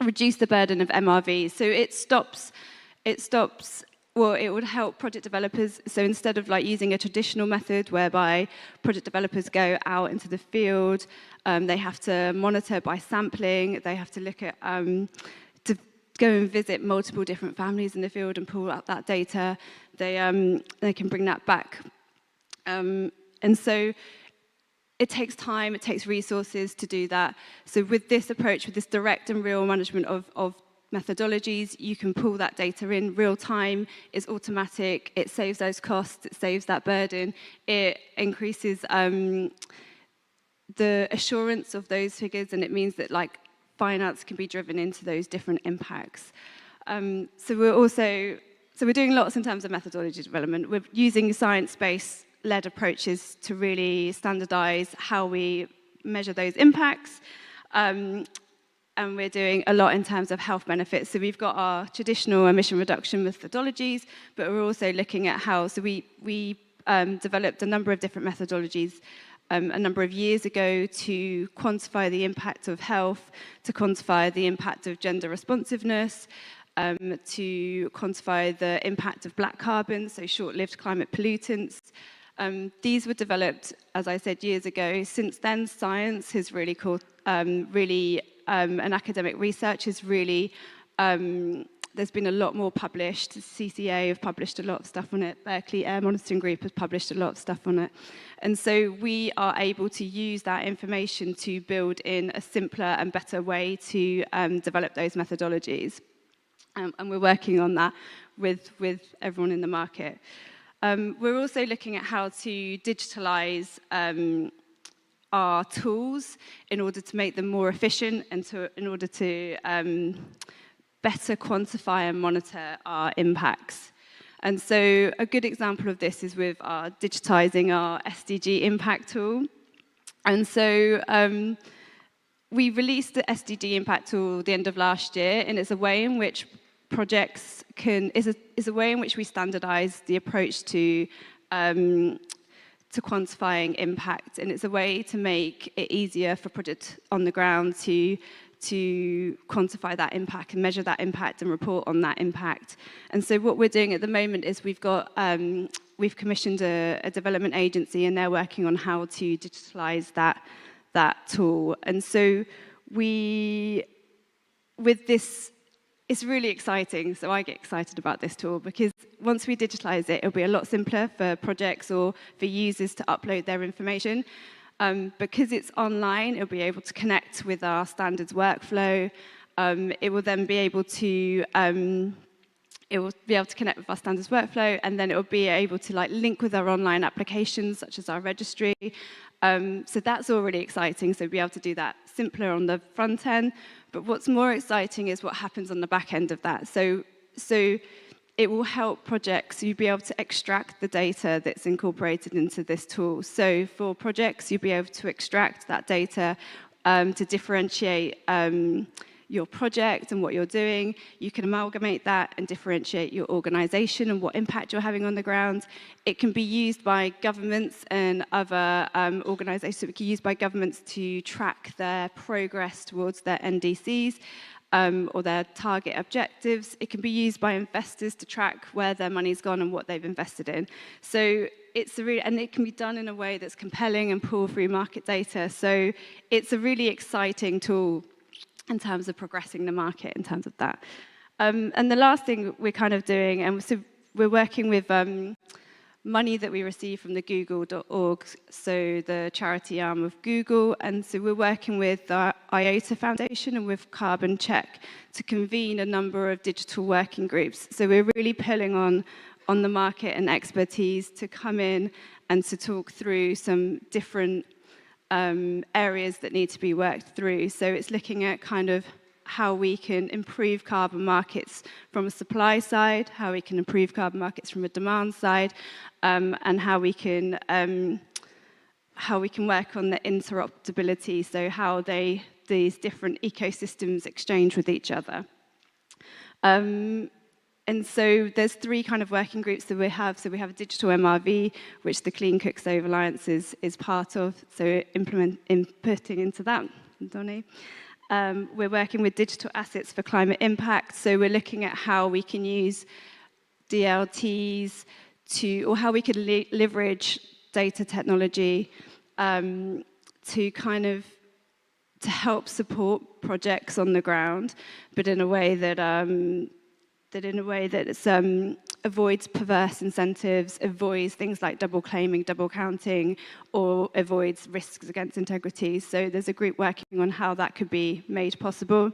reduce the burden of MRVs. So it would help project developers. So instead of like using a traditional method whereby project developers go out into the field, they have to monitor by sampling, they have to look at go and visit multiple different families in the field and pull out that data. They can bring that back. And so it takes time, it takes resources to do that. So with this approach, with this direct and real management of methodologies, you can pull that data in real time, it's automatic, it saves those costs, it saves that burden, it increases the assurance of those figures, and it means that like finance can be driven into those different impacts. So we're doing lots in terms of methodology development. We're using science-based led approaches to really standardize how we measure those impacts. And we're doing a lot in terms of health benefits. So we've got our traditional emission reduction methodologies, but we're also looking at how, so we developed a number of different methodologies a number of years ago to quantify the impact of health, to quantify the impact of gender responsiveness, to quantify the impact of black carbon, so short-lived climate pollutants. These were developed, as I said, years ago. Since then, science has really and academic research has really, there's been a lot more published. CCA have published a lot of stuff on it. Berkeley Air Monitoring Group has published a lot of stuff on it. And so we are able to use that information to build in a simpler and better way to develop those methodologies. And we're working on that with everyone in the market. We're also looking at how to digitalize our tools in order to make them more efficient and in order to better quantify and monitor our impacts. And so a good example of this is with our digitizing our SDG impact tool. And so we released the SDG impact tool at the end of last year, and it's a way in which projects is a way in which we standardize the approach to quantifying impact, and it's a way to make it easier for projects on the ground to quantify that impact and measure that impact and report on that impact. And so what we're doing at the moment is we've commissioned a development agency, and they're working on how to digitalize that tool. And so with this, it's really exciting. So I get excited about this tool because once we digitalize it, it'll be a lot simpler for projects or for users to upload their information. Because it's online, it'll be able to connect with our standards workflow. It will then be able to connect with our standards workflow, and then it will be able to link with our online applications, such as our registry. So that's already exciting. So we'll be able to do that simpler on the front end. But what's more exciting is what happens on the back end of that. So it will help projects. You'll be able to extract the data that's incorporated into this tool. So for projects, you'll be able to extract that data to differentiate your project and what you're doing. You can amalgamate that and differentiate your organization and what impact you're having on the ground. It can be used by governments and other organizations. It can be used by governments to track their progress towards their NDCs. Or their target objectives. It can be used by investors to track where their money's gone and what they've invested in. So and it can be done in a way that's compelling and pull through market data. So it's a really exciting tool in terms of progressing the market in terms of that. And the last thing we're kind of doing, and so we're working with money that we receive from the Google.org, so the charity arm of Google. And so we're working with the IOTA Foundation and with Carbon Check to convene a number of digital working groups. So we're really pulling on the market and expertise to come in and to talk through some different areas that need to be worked through. So it's looking at kind of how we can improve carbon markets from a supply side, how we can improve carbon markets from a demand side, and how we can how we can work on the interoperability, so how these different ecosystems exchange with each other. And so there's 3 kind of working groups that we have. So we have a digital MRV, which the Clean Cooks Over Alliance is part of, so inputting into that, Donnie. We're working with digital assets for climate impact, so we're looking at how we can use DLTs or how we could leverage data technology to kind of help support projects on the ground, but in a way that avoids perverse incentives, avoids things like double claiming, double counting, or avoids risks against integrity. So there's a group working on how that could be made possible.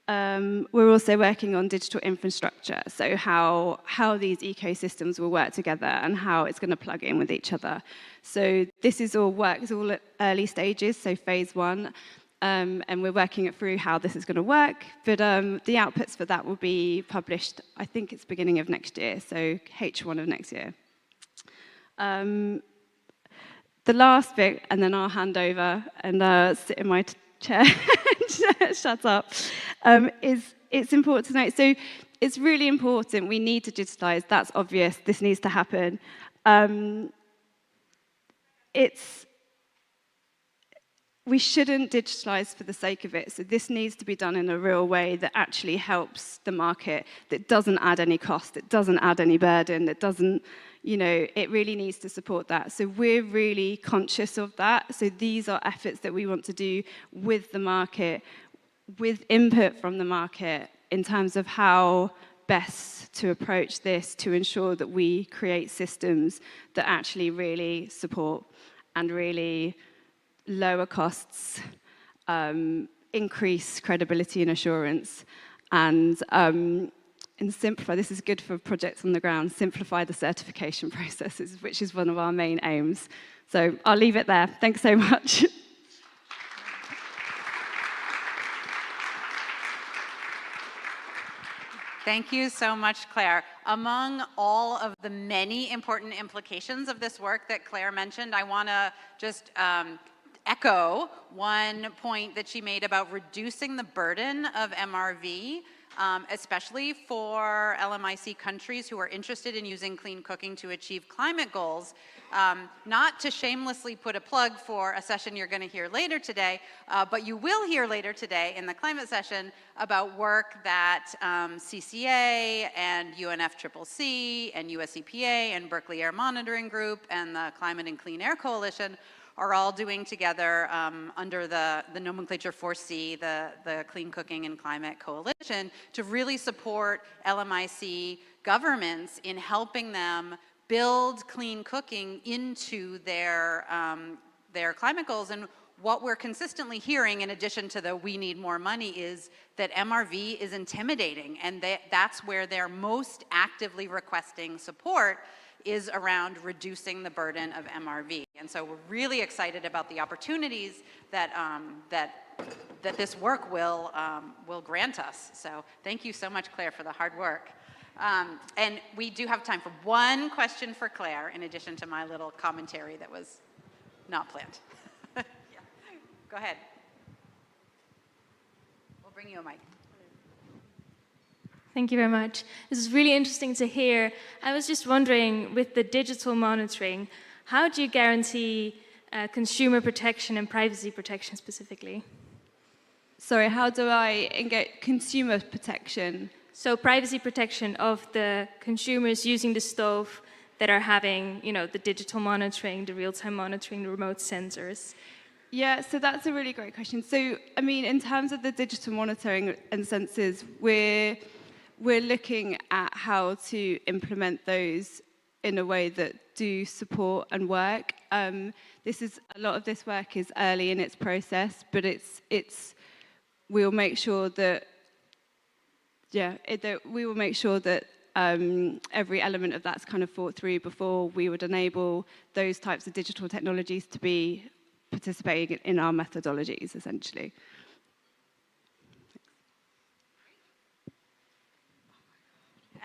We're also working on digital infrastructure, so how these ecosystems will work together and how it's going to plug in with each other. So this is all work, it's all at early stages, so phase 1. And we're working it through how this is going to work, but the outputs for that will be published, I think it's beginning of next year, so H1 of next year. The last bit, and then I'll hand over and sit in my chair and shut up, it's important to note. So it's really important, we need to digitalize, that's obvious, this needs to happen. We shouldn't digitalize for the sake of it. So this needs to be done in a real way that actually helps the market, that doesn't add any cost, that doesn't add any burden, that doesn't, it really needs to support that. So we're really conscious of that. So these are efforts that we want to do with the market, with input from the market in terms of how best to approach this to ensure that we create systems that actually really support and really lower costs, increase credibility and assurance, and simplify, this is good for projects on the ground, simplify the certification processes, which is one of our main aims. So I'll leave it there. Thanks so much. Thank you so much, Claire. Among all of the many important implications of this work that Claire mentioned, I want to just echo one point that she made about reducing the burden of MRV, especially for LMIC countries who are interested in using clean cooking to achieve climate goals. Not to shamelessly put a plug for a session you're going to hear later today, but you will hear later today in the climate session about work that CCA and UNFCCC and US EPA and Berkeley Air Monitoring Group and the Climate and Clean Air Coalition are all doing together under the nomenclature 4C, the Clean Cooking and Climate Coalition, to really support LMIC governments in helping them build clean cooking into their climate goals. And what we're consistently hearing, in addition to the we need more money, is that MRV is intimidating, and that's where they're most actively requesting support, is around reducing the burden of MRV. And so we're really excited about the opportunities that that this work will grant us. So thank you so much, Claire, for the hard work. And we do have time for one question for Claire, in addition to my little commentary that was not planned. Yeah. Go ahead. We'll bring you a mic. Thank you very much. This is really interesting to hear. I was just wondering, with the digital monitoring, how do you guarantee consumer protection and privacy protection specifically? Sorry, how do I get consumer protection? So privacy protection of the consumers using the stove that are having, the digital monitoring, the real-time monitoring, the remote sensors. Yeah, so that's a really great question. So, I mean, in terms of the digital monitoring and sensors, we're looking at how to implement those in a way that do support and work. A lot of this work is early in its process, but we'll make sure that we will make sure that every element of that's kind of thought through before we would enable those types of digital technologies to be participating in our methodologies, essentially.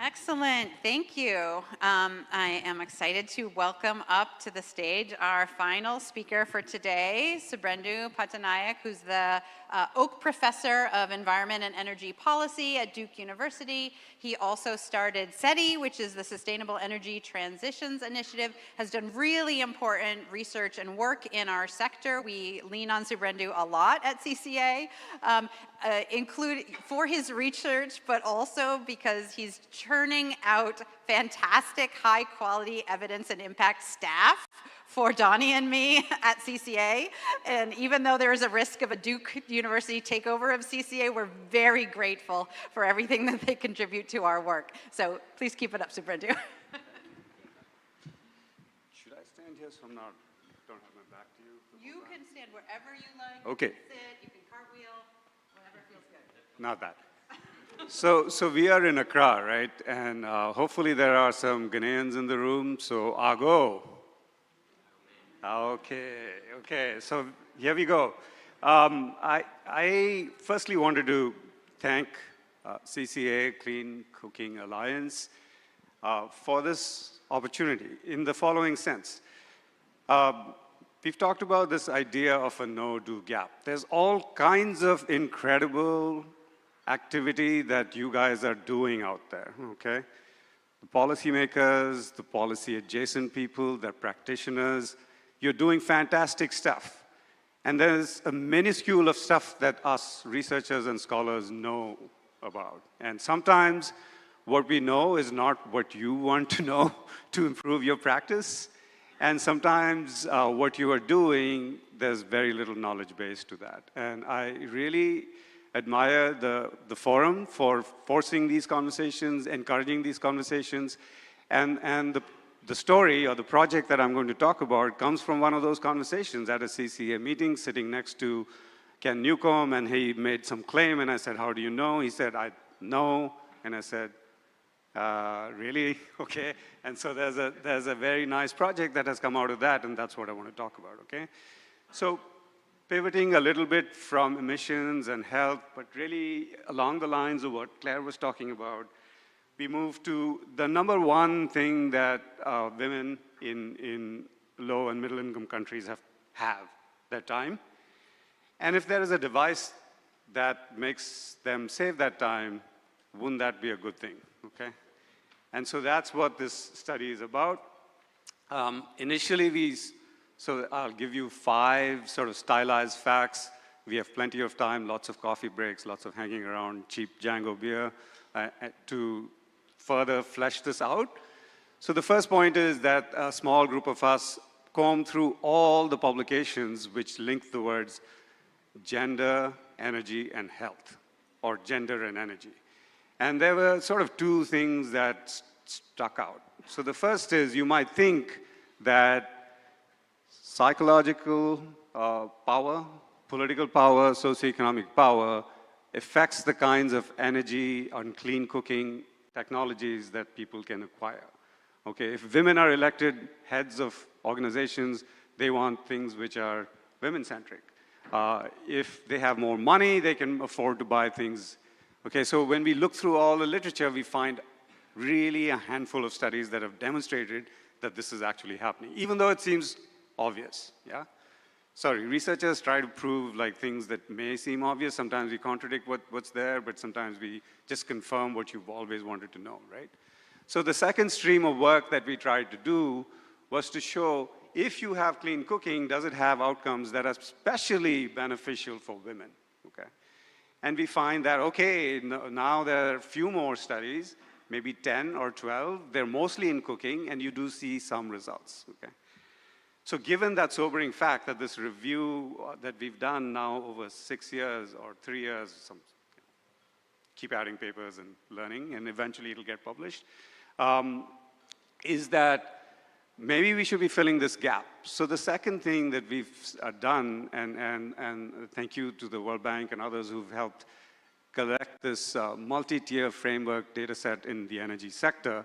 Excellent, thank you. I am excited to welcome up to the stage our final speaker for today, Subrendu Patanayak, who's the Oak Professor of Environment and Energy Policy at Duke University. He also started SETI, which is the Sustainable Energy Transitions Initiative, has done really important research and work in our sector. We lean on Subrendu a lot at CCA, including for his research, but also because he's churning out fantastic high quality evidence and impact staff for Donnie and me at CCA. And even though there is a risk of a Duke University takeover of CCA, we're very grateful for everything that they contribute to our work. So please keep it up, Subrendu. Should I stand here so I'm not, don't have my back to you? You can stand wherever you like. Okay. You can sit, you can cartwheel, whatever feels good. Not that. So we are in Accra, right? And hopefully there are some Ghanaians in the room, so Ago. Okay, so here we go. I firstly wanted to thank CCA, Clean Cooking Alliance, for this opportunity in the following sense. We've talked about this idea of a no-do gap. There's all kinds of incredible activity that you guys are doing out there, okay? The policymakers, the policy-adjacent people, the practitioners, you're doing fantastic stuff. And there's a minuscule of stuff that us researchers and scholars know about. And sometimes what we know is not what you want to know to improve your practice. And sometimes what you are doing, there's very little knowledge base to that. And I really admire the forum for forcing these conversations, encouraging these conversations. And the story or the project that I'm going to talk about comes from one of those conversations at a CCA meeting, sitting next to Ken Newcomb, and he made some claim, and I said, how do you know? He said, I know, and I said, really? Okay. And so there's a very nice project that has come out of that, and that's what I want to talk about, okay? So pivoting a little bit from emissions and health, but really along the lines of what Claire was talking about, we move to the number one thing that women in low and middle income countries have their time. And if there is a device that makes them save that time, wouldn't that be a good thing, okay? And so that's what this study is about. Initially, so I'll give you 5 sort of stylized facts. We have plenty of time, lots of coffee breaks, lots of hanging around, cheap Django beer to further flesh this out. So the first point is that a small group of us combed through all the publications which link the words gender, energy, and health, or gender and energy. And there were sort of 2 things that stuck out. So the first is you might think that psychological power, political power, socioeconomic power affects the kinds of energy and clean cooking technologies that people can acquire. Okay, if women are elected heads of organizations, they want things which are women-centric. If they have more money, they can afford to buy things. Okay, so when we look through all the literature, we find really a handful of studies that have demonstrated that this is actually happening, even though it seems obvious, yeah? Sorry, researchers try to prove like things that may seem obvious. Sometimes we contradict what's there, but sometimes we just confirm what you've always wanted to know, right? So the second stream of work that we tried to do was to show if you have clean cooking, does it have outcomes that are especially beneficial for women, okay? And we find that, okay, now there are a few more studies, maybe 10 or 12. They're mostly in cooking, and you do see some results, okay? So given that sobering fact that this review that we've done now over 6 years or 3 years, keep adding papers and learning, and eventually it'll get published, is that maybe we should be filling this gap. So the second thing that we've done, and thank you to the World Bank and others who've helped collect this multi-tier framework data set in the energy sector,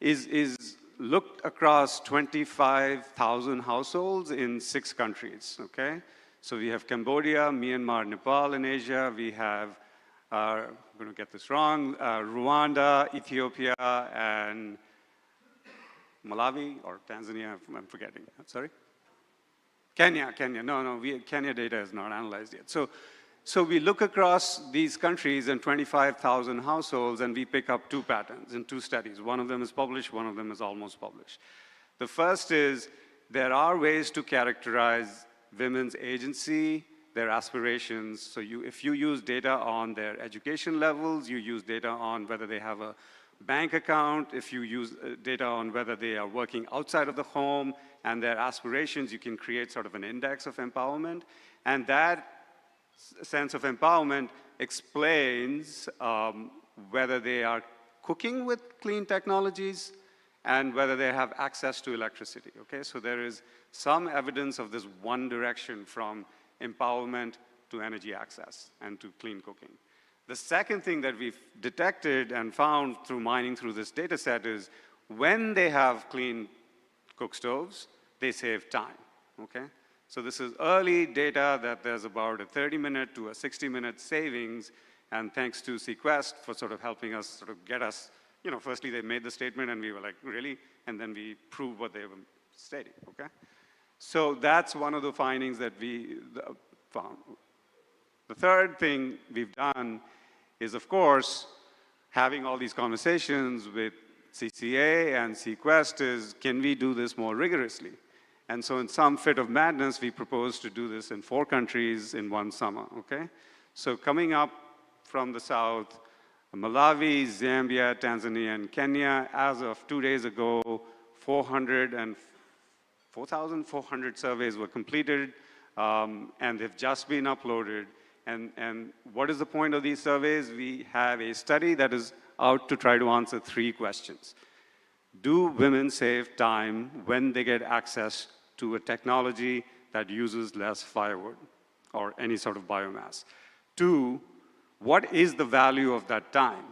is looked across 25,000 households in 6 countries, okay? So we have Cambodia, Myanmar, Nepal in Asia. We have I'm going to get this wrong, Rwanda, Ethiopia, and Malawi or Tanzania, I'm forgetting. Sorry? Kenya. No, Kenya data is not analyzed yet. So we look across these countries and 25,000 households, and we pick up two patterns in two studies. One of them is published, one of them is almost published. The first is there are ways to characterize women's agency, their aspirations. So if you use data on their education levels, you use data on whether they have a bank account, if you use data on whether they are working outside of the home and their aspirations, you can create sort of an index of empowerment. And that sense of empowerment explains whether they are cooking with clean technologies and whether they have access to electricity, okay? So there is some evidence of this one direction from empowerment to energy access and to clean cooking. The second thing that we've detected and found through mining through this data set is when they have clean cook stoves, they save time, okay? So this is early data that there's about a 30-minute to a 60-minute savings, and thanks to Sequest for sort of helping us sort of get us, firstly they made the statement and we were like, really? And then we proved what they were stating, okay? So that's one of the findings that we found. The third thing we've done is, of course, having all these conversations with CCA and Sequest is, can we do this more rigorously? And so in some fit of madness, we proposed to do this in 4 countries in one summer, okay? So coming up from the south, Malawi, Zambia, Tanzania, and Kenya, as of 2 days ago, 4,400 surveys were completed, and they've just been uploaded. And what is the point of these surveys? We have a study that is out to try to answer 3 questions. Do women save time when they get access to a technology that uses less firewood or any sort of biomass? 2, what is the value of that time?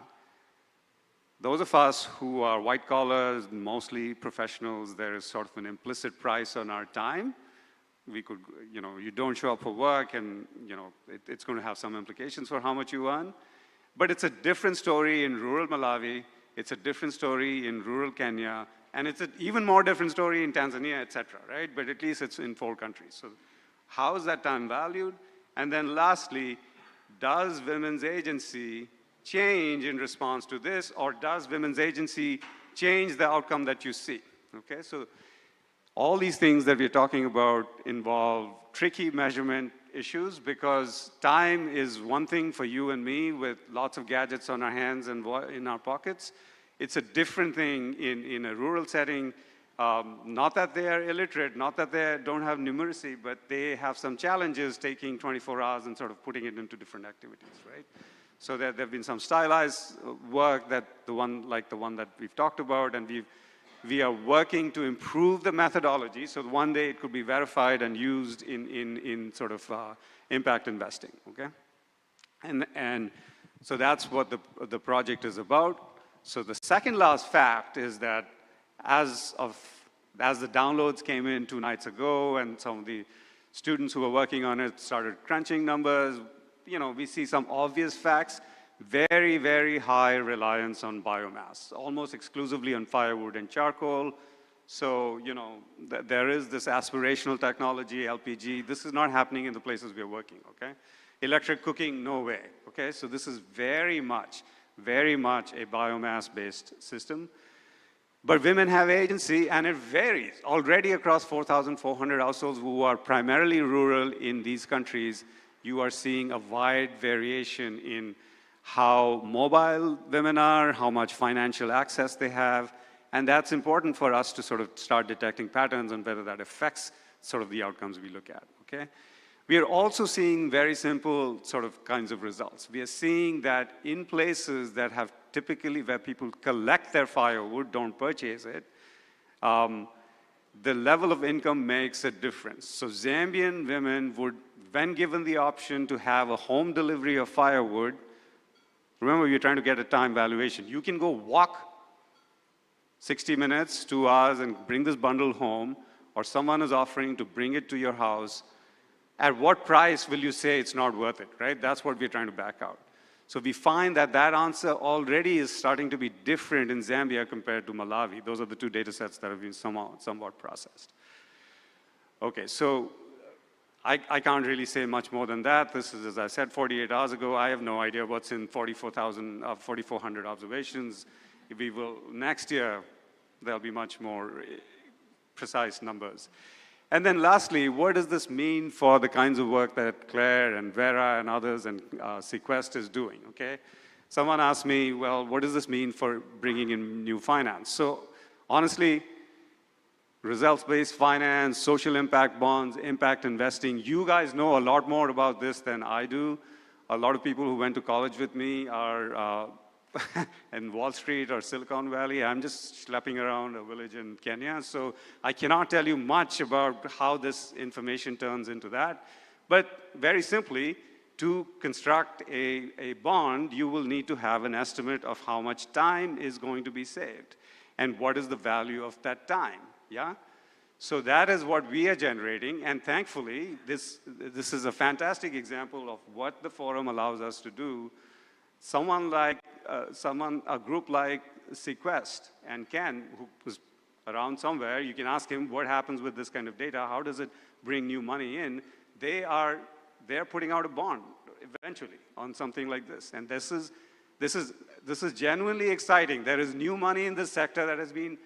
Those of us who are white collars, mostly professionals, there is sort of an implicit price on our time. We could, you don't show up for work and, it's going to have some implications for how much you earn. But it's a different story in rural Malawi, it's a different story in rural Kenya, and it's an even more different story in Tanzania, et cetera, right? But at least it's in 4 countries. So how is that time valued? And then lastly, does women's agency change in response to this, or does women's agency change the outcome that you see? Okay, so all these things that we're talking about involve tricky measurement issues because time is one thing for you and me with lots of gadgets on our hands and in our pockets. It's a different thing in a rural setting. Not that they are illiterate, not that they don't have numeracy, but they have some challenges taking 24 hours and sort of putting it into different activities, right? So there have been some stylized work that like the one that we've talked about, and we are working to improve the methodology so one day it could be verified and used in sort of impact investing, okay? And so that's what the project is about. So the second last fact is that as the downloads came in 2 nights ago and some of the students who were working on it started crunching numbers, we see some obvious facts. Very, very high reliance on biomass, almost exclusively on firewood and charcoal. So, there is this aspirational technology, LPG. This is not happening in the places we're working, okay? Electric cooking, no way, okay? So this is very much a biomass-based system. But women have agency, and it varies. Already across 4,400 households who are primarily rural in these countries, you are seeing a wide variation in how mobile women are, how much financial access they have, and that's important for us to sort of start detecting patterns and whether that affects sort of the outcomes we look at, okay? We are also seeing very simple sort of kinds of results. We are seeing that in places that have typically where people collect their firewood, don't purchase it, the level of income makes a difference. So Zambian women would, when given the option to have a home delivery of firewood, remember, you're trying to get a time valuation. You can go walk 60 minutes, 2 hours, and bring this bundle home, or someone is offering to bring it to your house. At what price will you say it's not worth it, right? That's what we're trying to back out. So we find that that answer already is starting to be different in Zambia compared to Malawi. Those are the two data sets that have been somewhat processed. Okay, so I can't really say much more than that. This is, as I said, 48 hours ago. I have no idea what's in 4,400 observations. We will, next year, there'll be much more precise numbers. And then lastly, what does this mean for the kinds of work that Claire and Vera and others and Sequest is doing, okay? Someone asked me, well, what does this mean for bringing in new finance? So honestly, results-based finance, social impact bonds, impact investing, you guys know a lot more about this than I do. A lot of people who went to college with me are in Wall Street or Silicon Valley. I'm just schlepping around a village in Kenya, so I cannot tell you much about how this information turns into that. But very simply, to construct a bond, you will need to have an estimate of how much time is going to be saved and what is the value of that time, yeah? So that is what we are generating, and thankfully, this is a fantastic example of what the forum allows us to do. Someone like, a group like Sequest and Ken, who was around somewhere, you can ask him what happens with this kind of data, how does it bring new money in? They're putting out a bond eventually on something like this. And this is genuinely exciting. There is new money in this sector that has been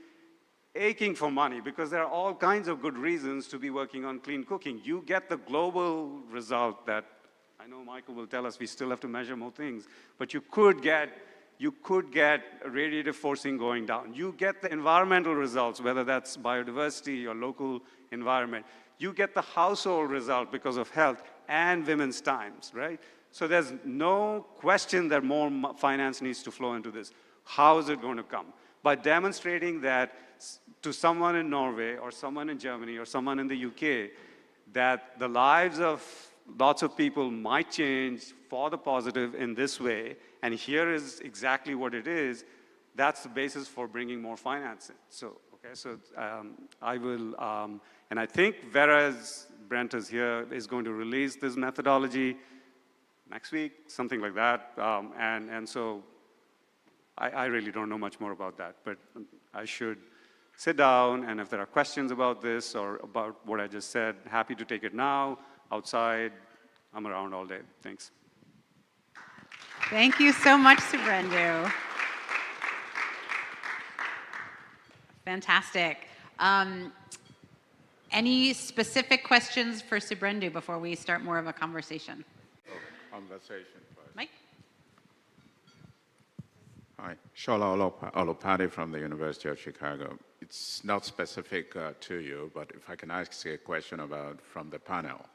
aching for money because there are all kinds of good reasons to be working on clean cooking. You get the global result that I know Michael will tell us we still have to measure more things, but you could get radiative forcing going down. You get the environmental results, whether that's biodiversity or local environment. You get the household result because of health and women's times, right? So there's no question that more finance needs to flow into this. How is it going to come? By demonstrating that to someone in Norway or someone in Germany or someone in the UK, that the lives of lots of people might change for the positive in this way, and here is exactly what it is, that's the basis for bringing more finance in. So, okay, so I will, and I think Brent is here, is going to release this methodology next week, something like that, and so I really don't know much more about that, but I should sit down, and if there are questions about this or about what I just said, happy to take it now, outside, I'm around all day. Thanks. Thank you so much, Subrendu. Fantastic. Any specific questions for Subrendu before we start more of a conversation? Conversation first. Mike? Hi, Shola Olopati from the University of Chicago. It's not specific to you, but if I can ask you a question from the panel.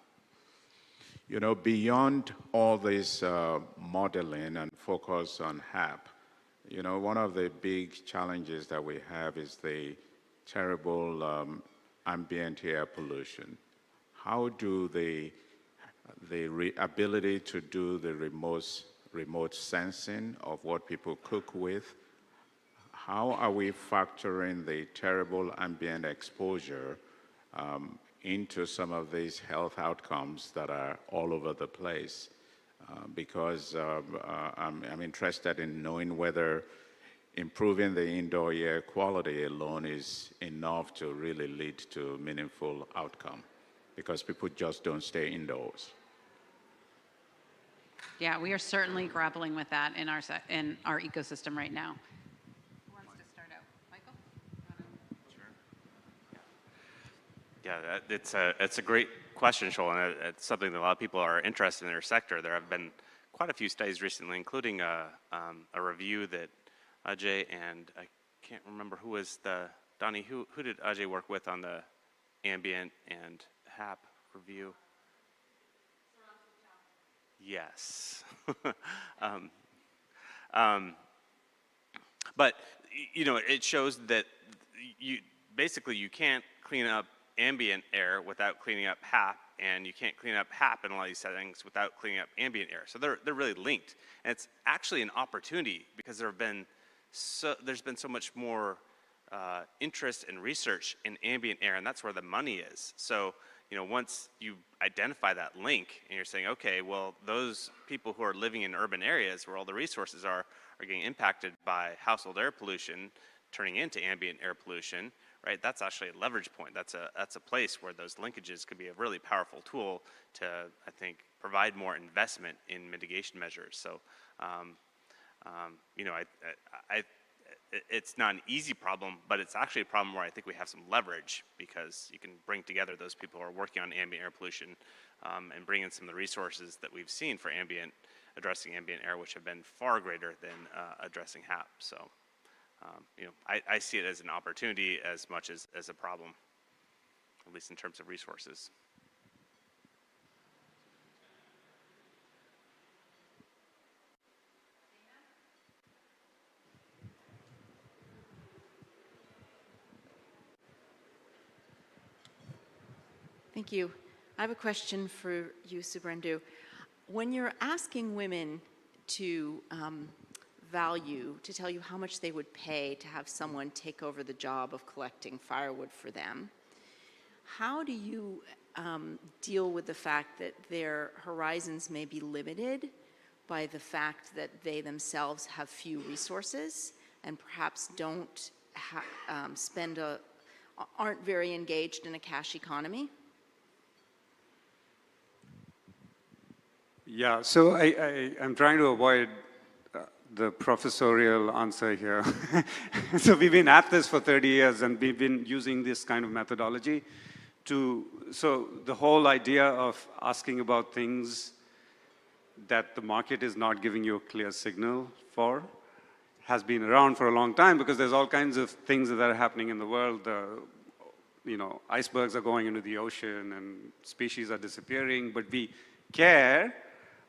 You know, beyond all this modeling and focus on HAP, you know, one of the big challenges that we have is the terrible ambient air pollution. How do the ability to do the remote sensing of what people cook with, how are we factoring the terrible ambient exposure into some of these health outcomes that are all over the place? Because I'm interested in knowing whether improving the indoor air quality alone is enough to really lead to meaningful outcome, because people just don't stay indoors. Yeah, we are certainly grappling with that in our ecosystem right now. Who wants to start out? Michael? Sure. Yeah, it's a great question, Shola, and it's something that a lot of people are interested in their sector. There have been quite a few studies recently, including a review that Ajay and I can't remember who was Donnie, who did Ajay work with on the ambient and HAP review? Yes. But, you know, it shows that you can't clean up ambient air without cleaning up HAP, and you can't clean up HAP in a lot of these settings without cleaning up ambient air. So they're really linked. And it's actually an opportunity because there's been so much more interest and research in ambient air, and that's where the money is. So, once you identify that link and you're saying, okay, well, those people who are living in urban areas where all the resources are getting impacted by household air pollution, turning into ambient air pollution, right? That's actually a leverage point. That's a place where those linkages could be a really powerful tool to, I think, provide more investment in mitigation measures. So, it's not an easy problem, but it's actually a problem where I think we have some leverage, because you can bring together those people who are working on ambient air pollution and bring in some of the resources that we've seen for addressing ambient air, which have been far greater than addressing HAP. So, I see it as an opportunity as much as a problem, at least in terms of resources. Thank you. I have a question for you, Subrendu. When you're asking women to to tell you how much they would pay to have someone take over the job of collecting firewood for them, how do you deal with the fact that their horizons may be limited by the fact that they themselves have few resources and perhaps don't aren't very engaged in a cash economy? Yeah, so I'm trying to avoid the professorial answer here. So we've been at this for 30 years, and we've been using this kind of methodology so the whole idea of asking about things that the market is not giving you a clear signal for has been around for a long time, because there's all kinds of things that are happening in the world. Icebergs are going into the ocean and species are disappearing, but we care.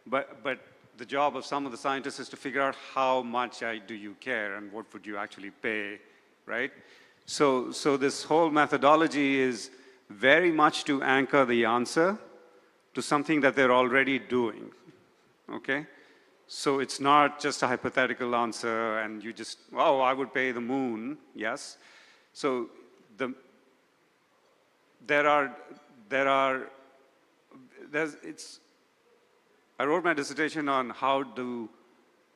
But the job of some of the scientists is to figure out how much do you care and what would you actually pay, right? So this whole methodology is very much to anchor the answer to something that they're already doing, okay? So it's not just a hypothetical answer and you just, oh, I would pay the moon, yes? So I wrote my dissertation on how do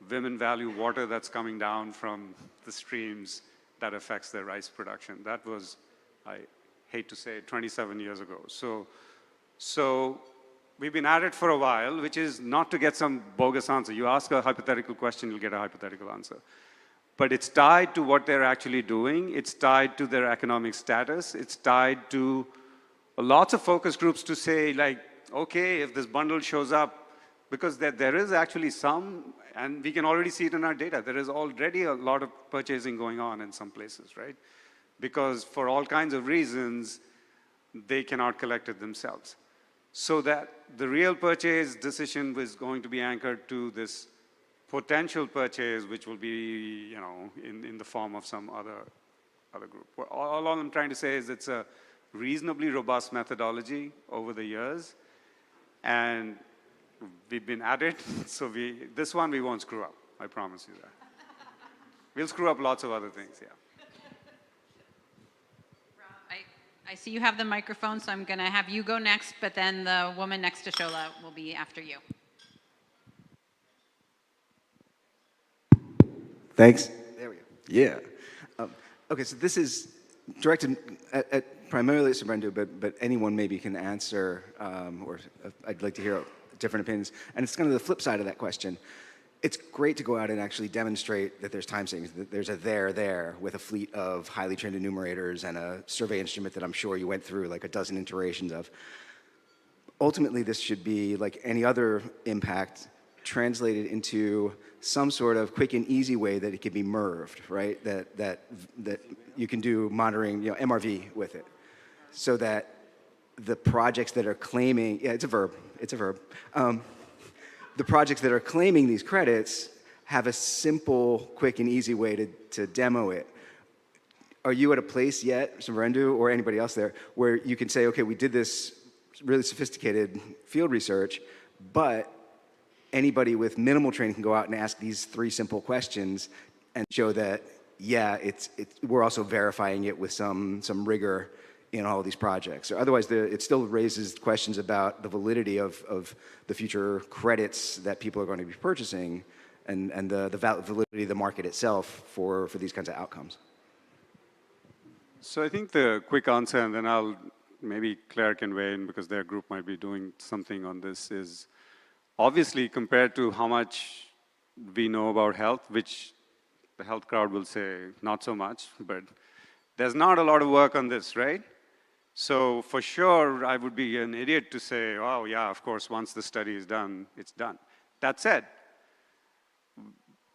women value water that's coming down from the streams that affects their rice production. That was, I hate to say, 27 years ago. So we've been at it for a while, which is not to get some bogus answer. You ask a hypothetical question, you'll get a hypothetical answer. But it's tied to what they're actually doing. It's tied to their economic status. It's tied to lots of focus groups to say, like, okay, if this bundle shows up, because there is actually some, and we can already see it in our data, there is already a lot of purchasing going on in some places, right? Because for all kinds of reasons, they cannot collect it themselves. So that the real purchase decision was going to be anchored to this potential purchase, which will be, in the form of some other group. All I'm trying to say is it's a reasonably robust methodology over the years, and we've been at it, so this one we won't screw up, I promise you that. We'll screw up lots of other things, yeah. Rob, I see you have the microphone, so I'm going to have you go next, but then the woman next to Shola will be after you. Thanks. There we go. Yeah. Okay, so this is directed at primarily at Subrendu, but anyone maybe can answer, or I'd like to hear different opinions. And it's kind of the flip side of that question. It's great to go out and actually demonstrate that there's time savings, that there's a there with a fleet of highly trained enumerators and a survey instrument that I'm sure you went through like a dozen iterations of. Ultimately, this should be like any other impact translated into some sort of quick and easy way that it can be MERVed, right? That you can do monitoring, MRV with it, so that the projects that are claiming, it's a verb. The projects that are claiming these credits have a simple, quick, and easy way to demo it. Are you at a place yet, Subrendu, or anybody else there, where you can say, okay, we did this really sophisticated field research, but anybody with minimal training can go out and ask these 3 simple questions and show that, yeah, we're also verifying it with some rigor in all these projects. Or otherwise, it still raises questions about the validity of the future credits that people are going to be purchasing and the validity of the market itself for these kinds of outcomes. So I think the quick answer, and then maybe Claire can weigh in because their group might be doing something on this, is obviously compared to how much we know about health, which the health crowd will say not so much, but there's not a lot of work on this, right? So for sure, I would be an idiot to say, oh yeah, of course, once the study is done, it's done. That said,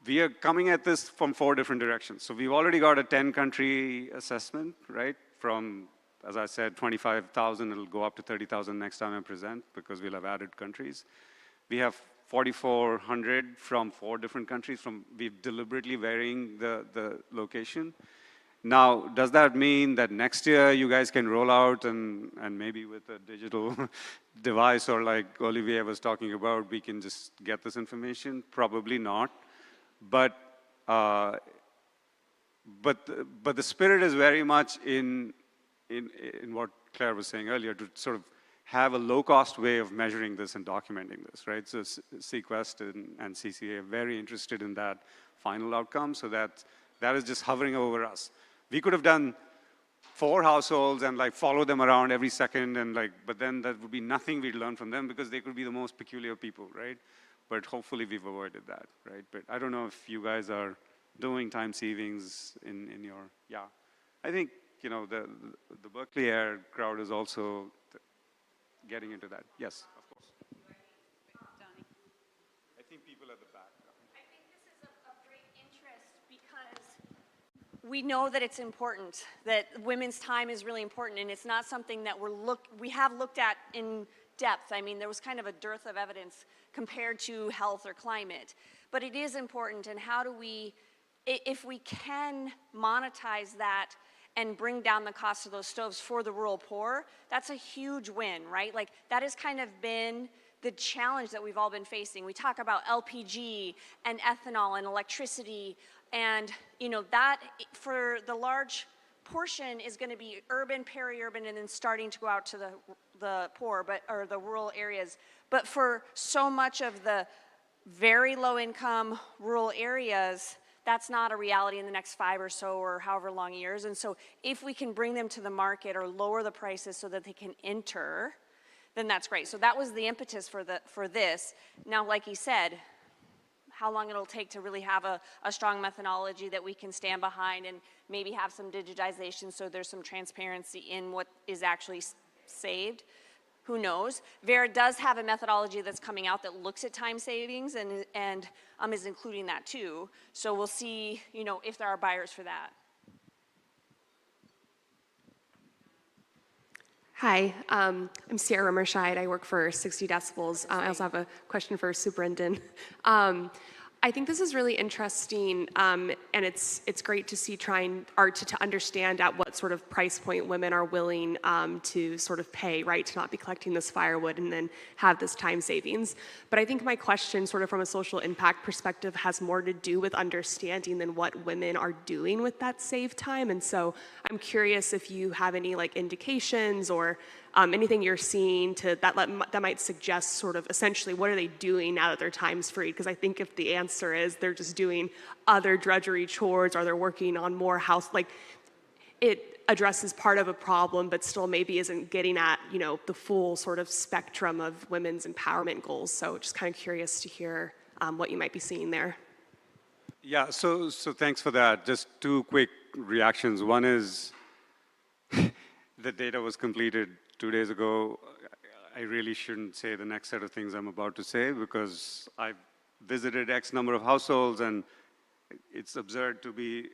we are coming at this from 4 different directions. So we've already got a 10-country assessment, right? From, as I said, 25,000, it'll go up to 30,000 next time I present because we'll have added countries. We have 4,400 from 4 different countries. We're deliberately varying the location. Now, does that mean that next year you guys can roll out and maybe with a digital device or like Olivier was talking about, we can just get this information? Probably not. But the spirit is very much in what Claire was saying earlier, to sort of have a low-cost way of measuring this and documenting this, right? So Sequest and CCA are very interested in that final outcome, so that is just hovering over us. We could have done 4 households and like follow them around every second and like, but then that would be nothing we'd learn from them because they could be the most peculiar people, right? But hopefully we've avoided that, right? But I don't know if you guys are doing time savings in your, yeah. I think, you know, the Berkeley Air crowd is also getting into that. Yes, of course. I think people at the back. I think this is of great interest because we know that it's important, that women's time is really important, and it's not something that we have looked at in depth. I mean, there was kind of a dearth of evidence compared to health or climate. But it is important, and how do we, if we can monetize that and bring down the cost of those stoves for the rural poor, that's a huge win, right? Like, that has kind of been the challenge that we've all been facing. We talk about LPG and ethanol and electricity, and, you know, that for the large portion is going to be urban, peri-urban, and then starting to go out to the poor, or the rural areas. But for so much of the very low-income rural areas, that's not a reality in the next 5 or so or however long years. And so if we can bring them to the market or lower the prices so that they can enter, then that's great. So that was the impetus for this. Now, like he said, how long it'll take to really have a strong methodology that we can stand behind and maybe have some digitization so there's some transparency in what is actually saved. Who knows? Vera does have a methodology that's coming out that looks at time savings and is including that too. So we'll see, you know, if there are buyers for that. Hi, I'm Sierra Mershide. I work for 60 Decibels. I also have a question for Superintendent. I think this is really interesting, and it's great to see to understand at what sort of price point women are willing to sort of pay, right, to not be collecting this firewood and then have this time savings. But I think my question, sort of from a social impact perspective, has more to do with understanding than what women are doing with that saved time. And so I'm curious if you have any like indications or anything you're seeing that might suggest sort of essentially what are they doing now that their time's free? Because I think if the answer is they're just doing other drudgery chores or they're working on more house, like it addresses part of a problem, but still maybe isn't getting at, you know, the full sort of spectrum of women's empowerment goals. So just kind of curious to hear what you might be seeing there. Yeah, so thanks for that. Just 2 quick reactions. One is the data was completed 2 days ago. I really shouldn't say the next set of things I'm about to say because I've visited X number of households and it's absurd to be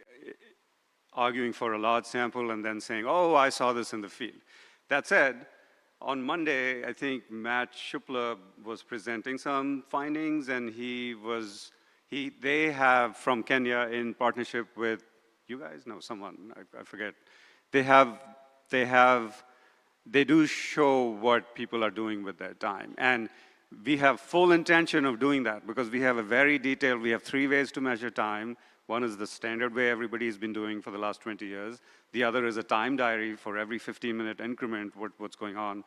arguing for a large sample and then saying, oh, I saw this in the field. That said, on Monday, I think Matt Shupla was presenting some findings and they have from Kenya in partnership with you guys? No, someone, I forget. They do show what people are doing with their time. And we have full intention of doing that because we have a very detailed, we have 3 ways to measure time. One is the standard way everybody's been doing for the last 20 years. The other is a time diary for every 15-minute increment, what's going on.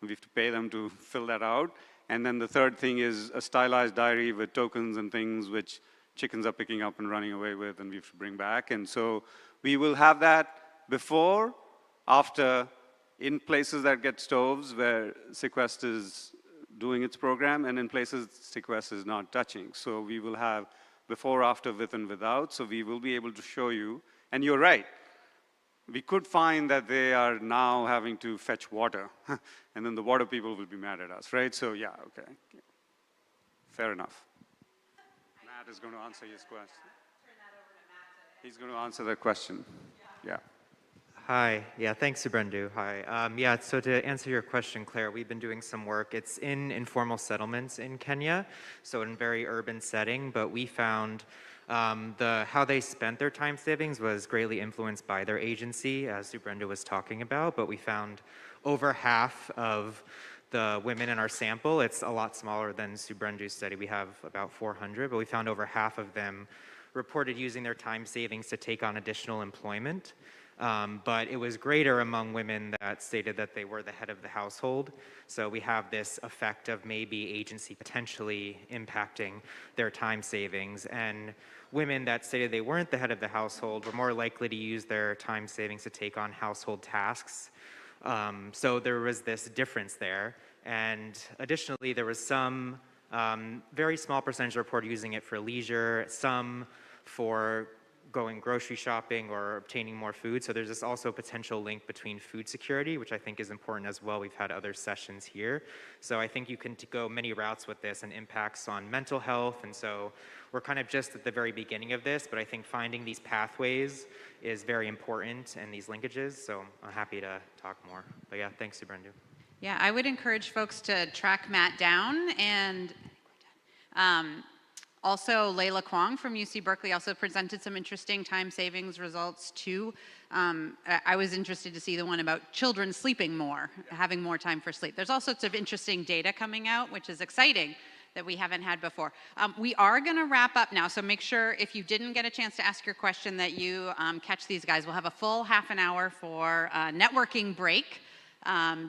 We have to pay them to fill that out. And then the third thing is a stylized diary with tokens and things which chickens are picking up and running away with, and we have to bring back. And so we will have that before, after, in places that get stoves where Sequest is doing its program, and in places Sequest is not touching. So we will have before, after, with, and without. So we will be able to show you. And you're right. We could find that they are now having to fetch water. And then the water people will be mad at us, right? So yeah, okay. Fair enough. Matt is going to answer his question. He's going to answer that question. Yeah. Hi, yeah, thanks, Subrendu. Hi, yeah, so to answer your question, Claire, we've been doing some work. It's in informal settlements in Kenya, so in a very urban setting, but we found how they spent their time savings was greatly influenced by their agency, as Subrendu was talking about, but we found over half of the women in our sample, it's a lot smaller than Subrendu's study, we have about 400, but we found over half of them reported using their time savings to take on additional employment. But it was greater among women that stated that they were the head of the household. So we have this effect of maybe agency potentially impacting their time savings. And women that stated they weren't the head of the household were more likely to use their time savings to take on household tasks. So there was this difference there. And additionally, there was some very small percentage reported using it for leisure, some for going grocery shopping or obtaining more food. So there's this also potential link between food security, which I think is important as well. We've had other sessions here. So I think you can go many routes with this and impacts on mental health. And so we're kind of just at the very beginning of this, but I think finding these pathways is very important and these linkages. So I'm happy to talk more. But yeah, thanks, Subrendu. Yeah, I would encourage folks to track Matt down, and also, Layla Kwong from UC Berkeley also presented some interesting time savings results too. I was interested to see the one about children sleeping more, having more time for sleep. There's all sorts of interesting data coming out, which is exciting that we haven't had before. We are going to wrap up now, so make sure if you didn't get a chance to ask your question that you catch these guys. We'll have a full half an hour for a networking break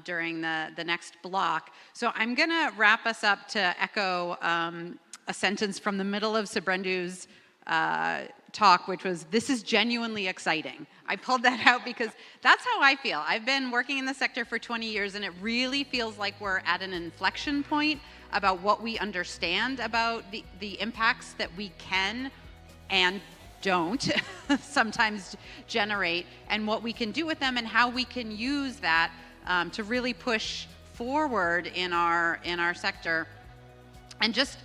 during the next block. So I'm going to wrap us up to echo a sentence from the middle of Subrendu's talk, which was, "This is genuinely exciting." I pulled that out because that's how I feel. I've been working in the sector for 20 years, and it really feels like we're at an inflection point about what we understand about the impacts that we can and don't sometimes generate, and what we can do with them, and how we can use that to really push forward in our sector. And just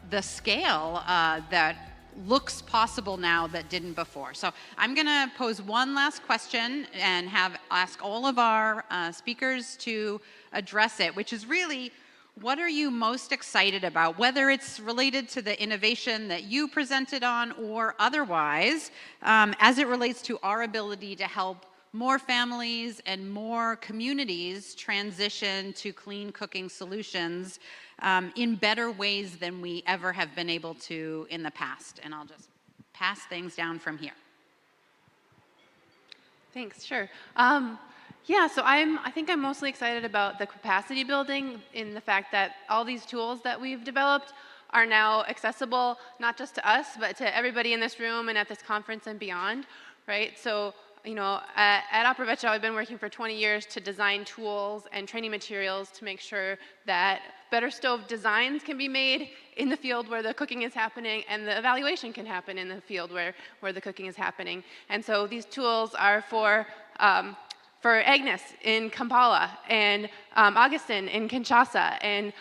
the scale that looks possible now that didn't before. So I'm going to pose one last question and ask all of our speakers to address it, which is really, what are you most excited about, whether it's related to the innovation that you presented on or otherwise, as it relates to our ability to help more families and more communities transition to clean cooking solutions in better ways than we ever have been able to in the past. And I'll just pass things down from here. Thanks, sure. Yeah, so I think I'm mostly excited about the capacity building in the fact that all these tools that we've developed are now accessible, not just to us, but to everybody in this room and at this conference and beyond, right? So, you know, at Opera Vecchio, I've been working for 20 years to design tools and training materials to make sure that better stove designs can be made in the field where the cooking is happening, and the evaluation can happen in the field where the cooking is happening. And so these tools are for Agnes in Kampala, and Augustin in Kinshasa, and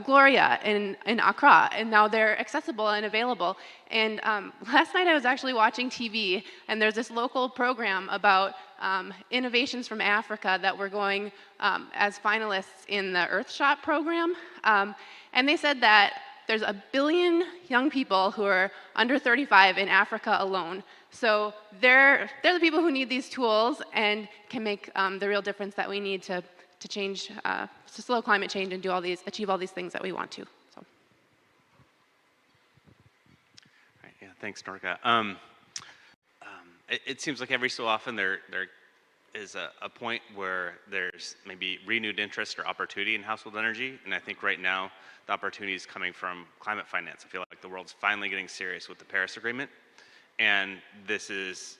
Gloria in Accra, and now they're accessible and available. And last night I was actually watching TV, and there's this local program about innovations from Africa that were going as finalists in the Earthshot program. And they said that there's 1 billion young people who are under 35 in Africa alone. So they're the people who need these tools and can make the real difference that we need to change, to slow climate change and achieve all these things that we want to. So. Right, yeah, thanks, Nordica. It seems like every so often there is a point where there's maybe renewed interest or opportunity in household energy, and I think right now the opportunity is coming from climate finance. I feel like the world's finally getting serious with the Paris Agreement, and this is,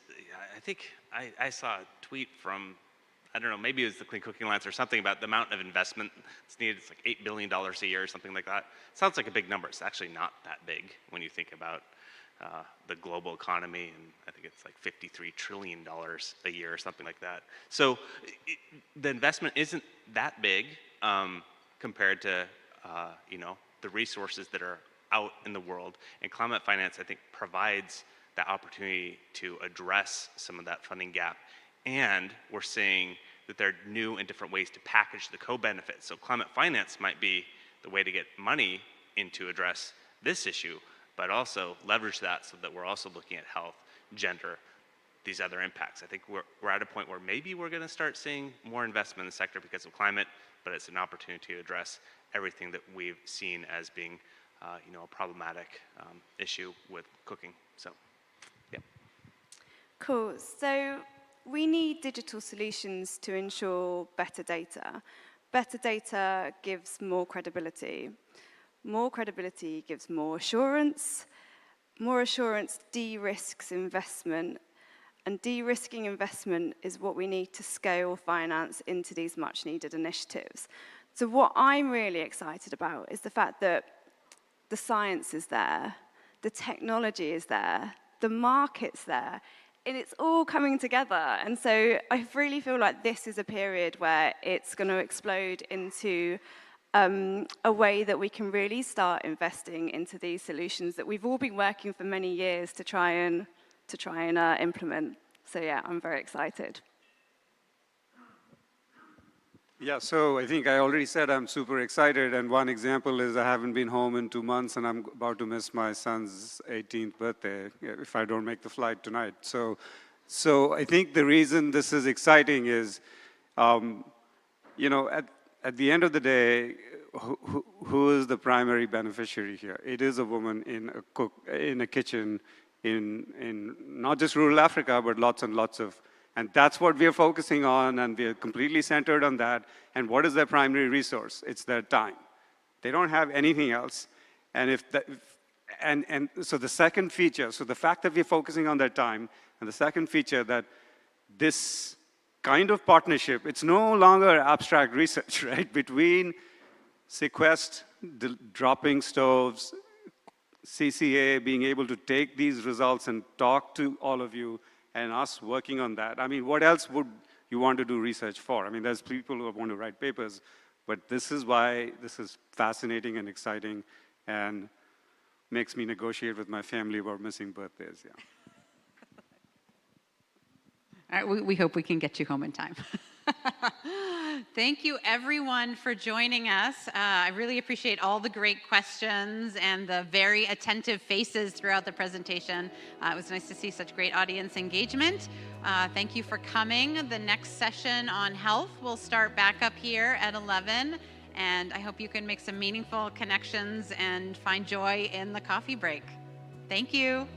I think I saw a tweet from, I don't know, maybe it was the Clean Cooking Alliance or something about the amount of investment that's needed. It's like $8 billion a year or something like that. It sounds like a big number. It's actually not that big when you think about the global economy, and I think it's like $53 trillion a year or something like that. So the investment isn't that big compared to the resources that are out in the world, and climate finance, I think, provides that opportunity to address some of that funding gap. And we're seeing that there are new and different ways to package the co-benefits. So climate finance might be the way to get money in to address this issue, but also leverage that so that we're also looking at health, gender, these other impacts. I think we're at a point where maybe we're going to start seeing more investment in the sector because of climate, but it's an opportunity to address everything that we've seen as being a problematic issue with cooking. So, yeah. Cool. So we need digital solutions to ensure better data. Better data gives more credibility. More credibility gives more assurance. More assurance de-risks investment. And de-risking investment is what we need to scale finance into these much needed initiatives. So what I'm really excited about is the fact that the science is there, the technology is there, the market's there, and it's all coming together. And so I really feel like this is a period where it's going to explode into a way that we can really start investing into these solutions that we've all been working for many years to try and implement. So yeah, I'm very excited. Yeah, so I think I already said I'm super excited, and one example is I haven't been home in 2 months, and I'm about to miss my son's 18th birthday if I don't make the flight tonight. So I think the reason this is exciting is, at the end of the day, who is the primary beneficiary here? It is a woman in a kitchen in not just rural Africa, but lots and lots of. And that's what we are focusing on, and we are completely centered on that. And what is their primary resource? It's their time. They don't have anything else. And so the second feature, so the fact that we're focusing on their time, and the second feature that this kind of partnership, it's no longer abstract research, right? Between Sequest, dropping stoves, CCA being able to take these results and talk to all of you, and us working on that. I mean, what else would you want to do research for? I mean, there's people who want to write papers, but this is why this is fascinating and exciting and makes me negotiate with my family about missing birthdays, yeah. All right, we hope we can get you home in time. Thank you, everyone, for joining us. I really appreciate all the great questions and the very attentive faces throughout the presentation. It was nice to see such great audience engagement. Thank you for coming. The next session on health will start back up here at 11, and I hope you can make some meaningful connections and find joy in the coffee break. Thank you.